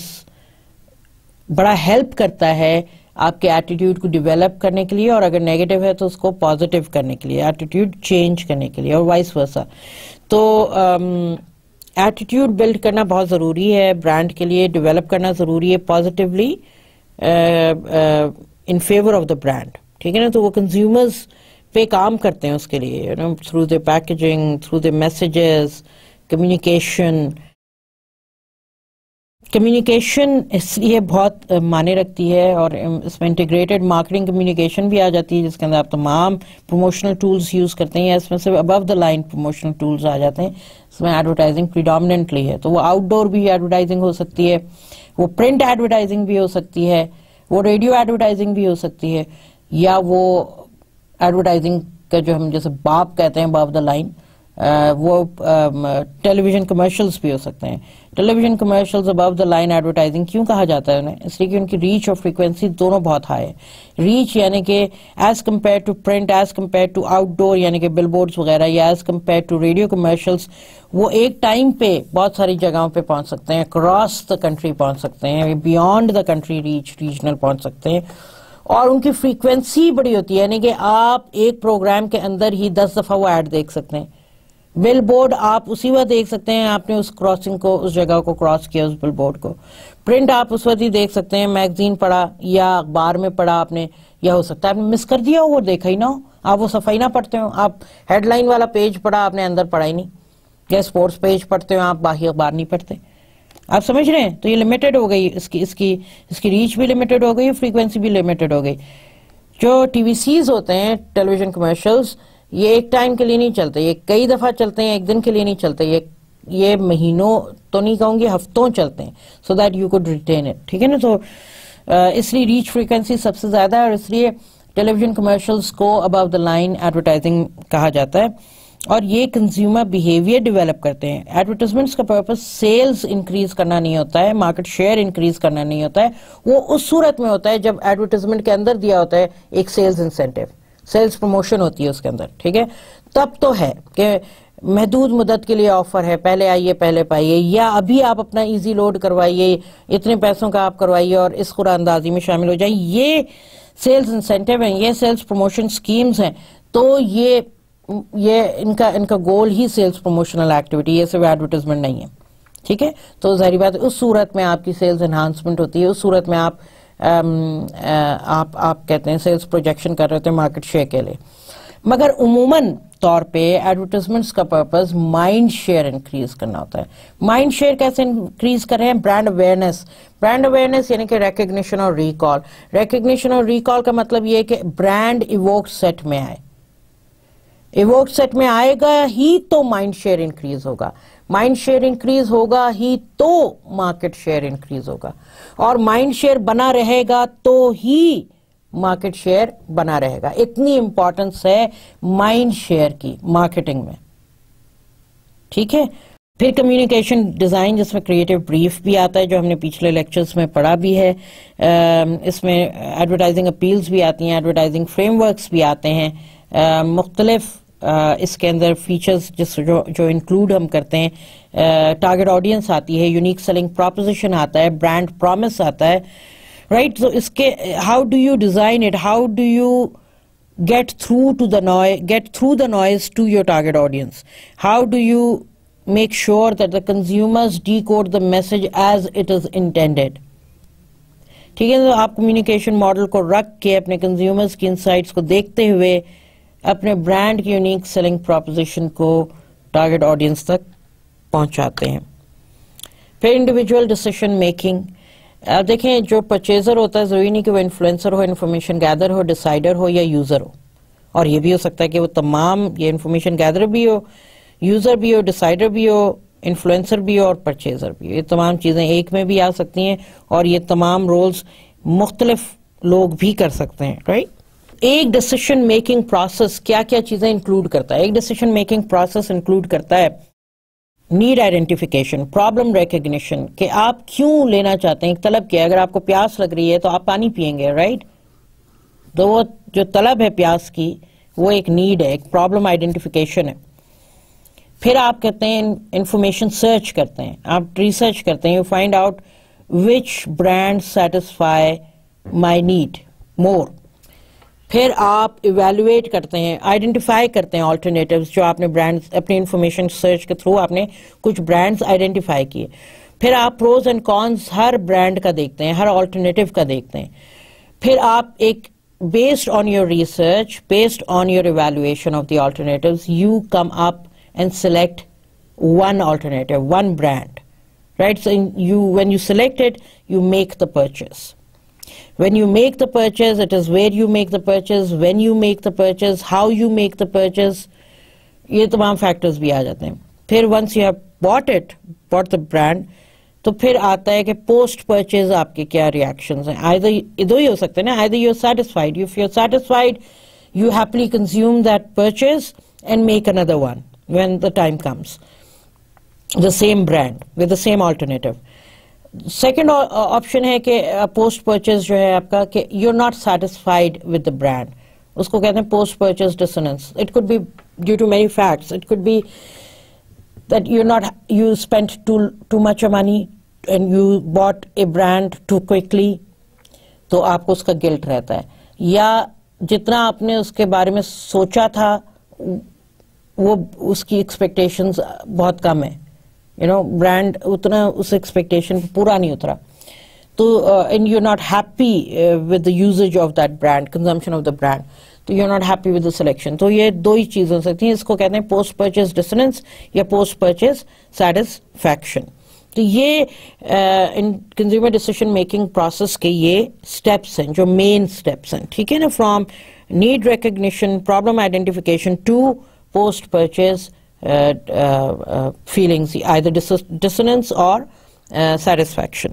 بڑا ہیلپ کرتا ہے آپ کے ایٹیٹیوڈ کو ڈیولپ کرنے کے لیے, اور اگر نیگیٹو ہے تو اس کو پازیٹیو کرنے کے لیے, ایٹیٹیوڈ چینج کرنے کے لیے, اور وائس ورسا. تو ایٹیٹیوڈ بلڈ کرنا بہت ضروری ہے برانڈ کے لیے, ڈیولپ کرنا ضروری ہے positively in favour of the brand. ٹھیک ہے نا. تو وہ کنزیومرز پہ کام کرتے ہیں اس کے لیے, through the packaging, through the messages, communication. Communication اس لیے بہت معنی رکھتی ہے اور اس میں انٹیگریٹڈ مارکیٹنگ کمیونیکیشن بھی آ جاتی ہے جس کے اندر آپ تمام پروموشنل ٹولز یوز کرتے ہیں, یا اس میں سے ابو دا لائن پروموشنل ٹولز آ جاتے ہیں. اس میں ایڈورٹائزنگ پریڈومیننٹلی ہے, تو وہ آؤٹ ڈور بھی ایڈورٹائزنگ ہو سکتی ہے, وہ پرنٹ ایڈورٹائزنگ بھی ہو سکتی ہے, وہ ریڈیو ایڈورٹائزنگ بھی ہو سکتی ہے, یا وہ ایڈورٹائزنگ کا جو ہم جیسے باپ کہتے ہیں ابو دا لائن, وہ ٹیلی ویژن کمرشلز بھی ہو سکتے ہیں. Television commercials above the line advertising کیوں کہا جاتا ہے انہیں؟ اس لیے کہ ان کی ریچ اور فریکوینسی دونوں بہت ہائی ہے. ریچ یعنی کہ as compare to print, as compare to outdoor یعنی کہ بل بورڈز وغیرہ, یا as compare to radio commercials, وہ ایک ٹائم پہ بہت ساری جگہوں پہ پہنچ سکتے ہیں, اکراس دا کنٹری پہنچ سکتے ہیں, بیونڈ دا کنٹری ریجنل پہنچ سکتے ہیں, اور ان کی فریکوینسی بڑی ہوتی ہے, یعنی کہ آپ ایک پروگرام کے اندر ہی 10 دفعہ وہ ایڈ دیکھ سکتے ہیں. بل بورڈ آپ اسی وقت دیکھ سکتے ہیں آپ نے اس کراسنگ کو, اس جگہ کو کراس کیا, اس بل بورڈ کو. پرنٹ آپ اس وقت ہی دیکھ سکتے ہیں, میگزین پڑھا یا اخبار میں پڑھا آپ نے, یا ہو سکتا ہے آپ نے مس کر دیا ہو, وہ دیکھا ہی نہ ہو, آپ وہ صفحہ ہی نہ پڑھتے ہو, آپ ہیڈ لائن والا پیج پڑھا آپ نے, اندر پڑھا ہی نہیں, یا اسپورٹس پیج پڑھتے ہو آپ, باقی اخبار نہیں پڑھتے. آپ سمجھ رہے ہیں؟ تو یہ لمیٹڈ ہو گئی, اس کی ریچ بھی لمیٹڈ ہو گئی, فریکوینسی بھی لمیٹڈ ہو گئی. جو ٹی وی سیز ہوتے ہیں ٹیلی ویژن کمرشلز, یہ ایک ٹائم کے لیے نہیں چلتے, یہ کئی دفعہ چلتے ہیں, ایک دن کے لیے نہیں چلتے, یہ مہینوں تو نہیں کہوں گی, ہفتوں چلتے ہیں, so that you could retain it. ٹھیک ہے نا. تو اس لیے ریچ فریکوینسی سب سے زیادہ ہے اور اس لیے ٹیلی ویژن کمرشلز کو ابو دا لائن ایڈورٹائزنگ کہا جاتا ہے اور یہ کنزیومر بیہیویئر ڈیولپ کرتے ہیں. ایڈورٹائزمنٹس کا پرپز سیلز انکریز کرنا نہیں ہوتا ہے, مارکیٹ شیئر انکریز کرنا نہیں ہوتا ہے. وہ اس صورت میں ہوتا ہے جب ایڈورٹائزمنٹ کے اندر دیا ہوتا ہے ایک سیلز انسینٹیو, سیلز پروموشن ہوتی ہے اس کے اندر, ٹھیک ہے, تب تو ہے کہ محدود مدت کے لیے آفر ہے, پہلے آئیے پہلے پائیے, یا ابھی آپ اپنا ایزی لوڈ کروائیے, اتنے پیسوں کا آپ کروائیے اور اس قرآن اندازی میں شامل ہو جائیں. یہ سیلز انسینٹیو ہیں, یہ سیلز پروموشن سکیمز ہیں. تو یہ ان کا گول ہی سیلز پروموشنل ایکٹیویٹی, یہ صرف ایڈورٹائزمنٹ نہیں ہے, ٹھیک ہے. تو ظاہری بات اس صورت میں آپ کی سیلز انہانسمنٹ ہوتی ہے, اس صورت میں آپ کہتے ہیں سیلز پروجیکشن کر رہے ہوتے ہیں مارکیٹ شیئر کے لیے. مگر عموماً طور پہ ایڈورٹائزمنٹس کا پرپز مائنڈ شیئر انکریز کرنا ہوتا ہے. مائنڈ شیئر کیسے انکریز کر رہے ہیں؟ Brand awareness. برانڈ اویئرنیس یعنی کہ ریکگنیشن اور ریکال. ریکگنیشن اور ریکال کا مطلب یہ ہے کہ برانڈ ایووک سیٹ میں آئے. ایووک سیٹ میں آئے گا ہی تو مائنڈ شیئر انکریز ہوگا, مائنڈ شیئر انکریز ہوگا ہی تو مارکیٹ شیئر انکریز ہوگا, اور مائنڈ شیئر بنا رہے گا تو ہی مارکیٹ شیئر بنا رہے گا. اتنی امپورٹنس ہے مائنڈ شیئر کی مارکیٹنگ میں, ٹھیک ہے. پھر کمیونیکیشن ڈیزائن جس میں کریٹو بریف بھی آتا ہے جو ہم نے پچھلے لیکچرز میں پڑھا بھی ہے. اس میں ایڈورٹائزنگ اپیلز بھی آتی ہیں, ایڈورٹائزنگ فریم ورکس بھی آتے ہیں, مختلف اس کے اندر فیچرز جو انکلوڈ ہم کرتے ہیں. ٹارگٹ آڈینس آتی ہے, یونیک سیلنگ پروپوزیشن آتا ہے, برانڈ پرومس آتا ہے, رائٹ. تو اس کے how do you design it, how do you get through the noise to your target audience, how do you make sure that the consumers decode the message as it is intended. ٹھیک ہے. تو آپ communication model کو رکھ کے اپنے consumers کی insights کو دیکھتے ہوئے اپنے برانڈ کی یونیک سیلنگ پروپوزیشن کو ٹارگٹ آڈینس تک پہنچاتے ہیں. پھر انڈیویجول ڈیسیشن میکنگ. آپ دیکھیں جو پرچیزر ہوتا ہے ضروری نہیں کہ وہ انفلوئنسر ہو, انفارمیشن گیدر ہو, ڈیسائیڈر ہو یا یوزر ہو, اور یہ بھی ہو سکتا ہے کہ وہ تمام یہ انفارمیشن گیدر بھی ہو, یوزر بھی ہو, ڈیسائیڈر بھی ہو, انفلوئنسر بھی ہو اور پرچیزر بھی ہو. یہ تمام چیزیں ایک میں بھی آ سکتی ہیں اور یہ تمام رولز مختلف لوگ بھی کر سکتے ہیں, رائٹ. ایک ڈیسیشن میکنگ پروسیس کیا کیا چیزیں انکلوڈ کرتا ہے؟ ایک ڈیسیشن میکنگ پروسیس انکلوڈ کرتا ہے نیڈ آئیڈینٹیفیکیشن, پرابلم ریکگنیشن, کہ آپ کیوں لینا چاہتے ہیں. ایک طلب کیا, اگر آپ کو پیاس لگ رہی ہے تو آپ پانی پئیں گے, رائٹ. تو وہ جو طلب ہے پیاس کی وہ ایک نیڈ ہے, ایک پرابلم آئیڈینٹیفیکیشن ہے. پھر آپ کہتے ہیں انفارمیشن سرچ کرتے ہیں, آپ ریسرچ کرتے ہیں, you find out which brand satisfy my need more. پھر آپ ایویلویٹ کرتے ہیں, آئیڈینٹیفائی کرتے ہیں آلٹرنیٹیوز جو آپ نے برانڈ اپنی انفارمیشن سرچ کے تھرو آپ نے کچھ برانڈز آئیڈینٹیفائی کیے. پھر آپ پروز اینڈ کونز ہر برانڈ کا دیکھتے ہیں, ہر آلٹرنیٹیو کا دیکھتے ہیں. پھر آپ ایک based on your research, based on your evaluation of the alternatives, you come up and select one alternative, one brand, right? So when you select it, you make the purchase. When you make the purchase, it is where you make the purchase, when you make the purchase, how you make the purchase. یہ تمام factors بھی آ جاتے ہیں. پھر once you have bought the brand, تو پھر آتا ہے کہ پوسٹ پرچیز آپ کے کیا ریئیکشنز ہیں. ادھر ہی ہو سکتے ہیں نا, either you're satisfied. If you're satisfied, you happily consume that purchase and make another one when the time comes. The same brand with the same alternative. Second option ہے کہ پوسٹ پرچیز جو ہے آپ کا کہ you are not satisfied with the brand, اس کو کہتے ہیں post purchase dissonance. It could be due to many facts. It could be that you spent too much money and you bought a brand too quickly, تو آپ کو اس کا guilt رہتا ہے. یا جتنا آپ نے اس کے بارے میں سوچا تھا وہ اس کی ایکسپیکٹیشنز بہت کم ہیں, برانڈ اتنا اس ایکسپیکٹیشن پورا نہیں اترا, تو and you're not happy with the usage of that brand, consumption of the brand, تو you're not happy with the selection. تو یہ دو ہی چیز ہو سکتی ہیں. اس کو کہتے ہیں پوسٹ پرچیز ڈسوننس یا پوسٹ پرچیز سیٹسفیکشن. تو یہ کنزیومر ڈیسیشن میکنگ پروسیس کے یہ اسٹیپس ہیں جو مین اسٹیپس ہیں, ٹھیک ہے نا, from need recognition, problem identification to post purchase feelings, either dissonance or satisfaction.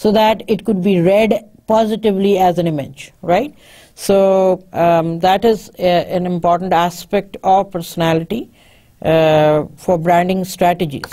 so that it could be read positively as an image, right? So that is an important aspect of personality for branding strategies.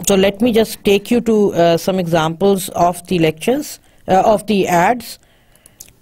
So let me just take you to some examples of the lectures of the ads.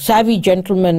savvy gentleman,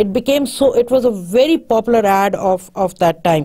it was a very popular ad of that time.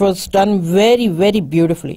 was done very very beautifully.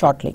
shortly.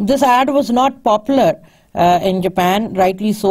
This ad was not popular in Japan, rightly so,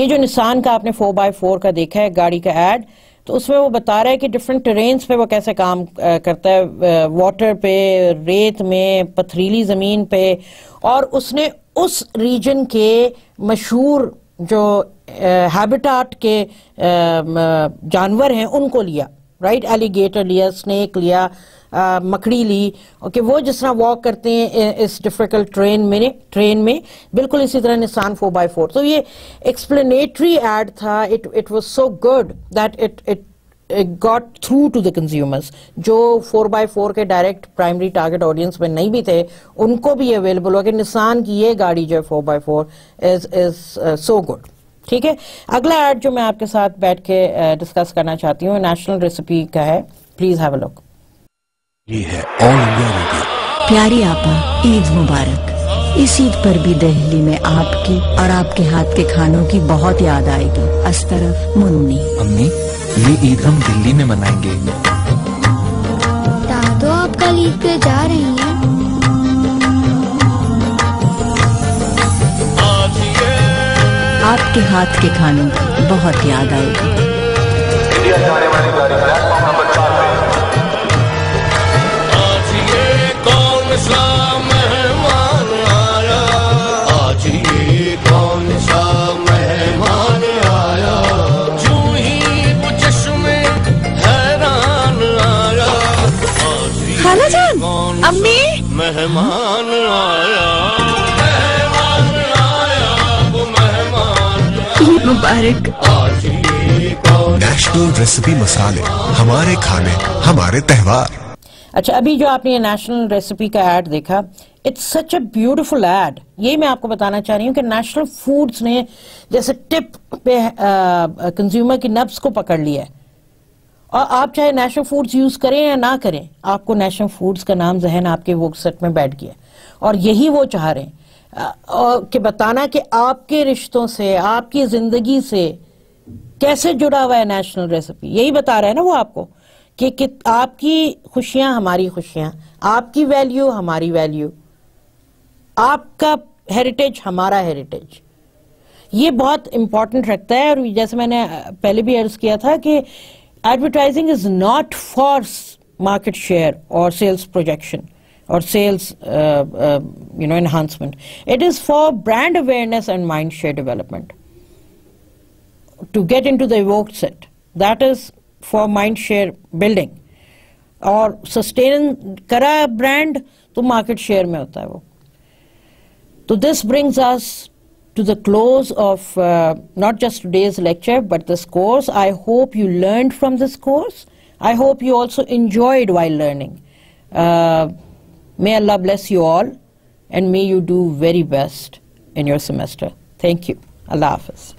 یہ جو نسان کا آپ نے 4x4 کا دیکھا ہے گاڑی کا ایڈ، تو اس میں وہ بتا رہا ہے کہ ڈفرینٹ ٹرینز پہ وہ کیسے کام کرتا ہے، واٹر پہ، ریت میں، پتھریلی زمین پہ، اور اس نے اس ریجن کے مشہور جو ہیبیٹاٹ کے جانور ہیں ان کو لیا، رائٹ، ایلیگیٹر لیا، سنیک لیا، مکڑی لی، کہ وہ جس طرح واک کرتے ہیں اس ڈیفیکلٹ ٹرین میں، بالکل اسی طرح نسان 4x4. تو یہ ایکسپلینیٹری ایڈ تھا. It was so good that it got through to the consumers. جو 4x4 کے ڈائریکٹ پرائمری ٹارگٹ آڈینس میں نہیں بھی تھے ان کو بھی اویلیبل ہو کہ نسان کی یہ گاڑی جو ہے 4x4 is so good. ٹھیک ہے، اگلا ایڈ جو میں آپ کے ساتھ بیٹھ کے ڈسکس کرنا چاہتی ہوں نیشنل ریسیپی کا ہے. پلیز ہیو اے لک. یہ ہے آل انڈیا ریڈیو. پیاری آپا، عید مبارک. اس عید پر بھی دہلی میں آپ کی اور آپ کے ہاتھ کے کھانوں کی بہت یاد آئے گی. اس طرف منی. امی، یہ عید ہم دلی میں منائیں گے. دادو، آپ کل عید پہ جا رہی ہیں؟ آپ کے ہاتھ کے کھانوں کی بہت یاد آئے گی. خالہ جان، امی، مہمان آیا، عید مبارک. نیشنل ریسیپی مسالے، ہمارے کھانے ہمارے تہوار. اچھا، ابھی جو آپ نے یہ نیشنل ریسیپی کا ایڈ دیکھا، it's such a beautiful ad. یہی میں آپ کو بتانا چاہ رہی ہوں کہ نیشنل فوڈز نے جیسے ٹپ پہ کنزیومر کی نبض کو پکڑ لیا ہے. اور آپ چاہے نیشنل فوڈز یوز کریں یا نہ کریں، آپ کو نیشنل فوڈز کا نام ذہن آپ کے وہ سیٹ میں بیٹھ گیا. اور یہی وہ چاہ رہے ہیں کہ بتانا کہ آپ کے رشتوں سے، آپ کی زندگی سے کیسے جڑا ہوا ہے نیشنل ریسیپی. یہی بتا رہا ہے نا وہ آپ کو کہ آپ کی خوشیاں ہماری خوشیاں، آپ کی ویلیو ہماری ویلیو، آپ کا ہیریٹیج ہمارا ہیریٹیج. یہ بہت امپورٹنٹ رکھتا ہے. اور جیسے میں نے پہلے بھی عرض کیا تھا کہ advertising is not for market share اور سیلس پروجیکشن اور sales enhancement. It is for brand awareness and mind share development. To get into the evoked set, that is for mind share building. اور sustain کرا brand تو market share میں ہوتا ہے وہ. So this brings us to the close of not just today's lecture but this course. I hope you learned from this course. I hope you also enjoyed while learning. May Allah bless you all and may you do very best in your semester. Thank you. Allah Hafiz.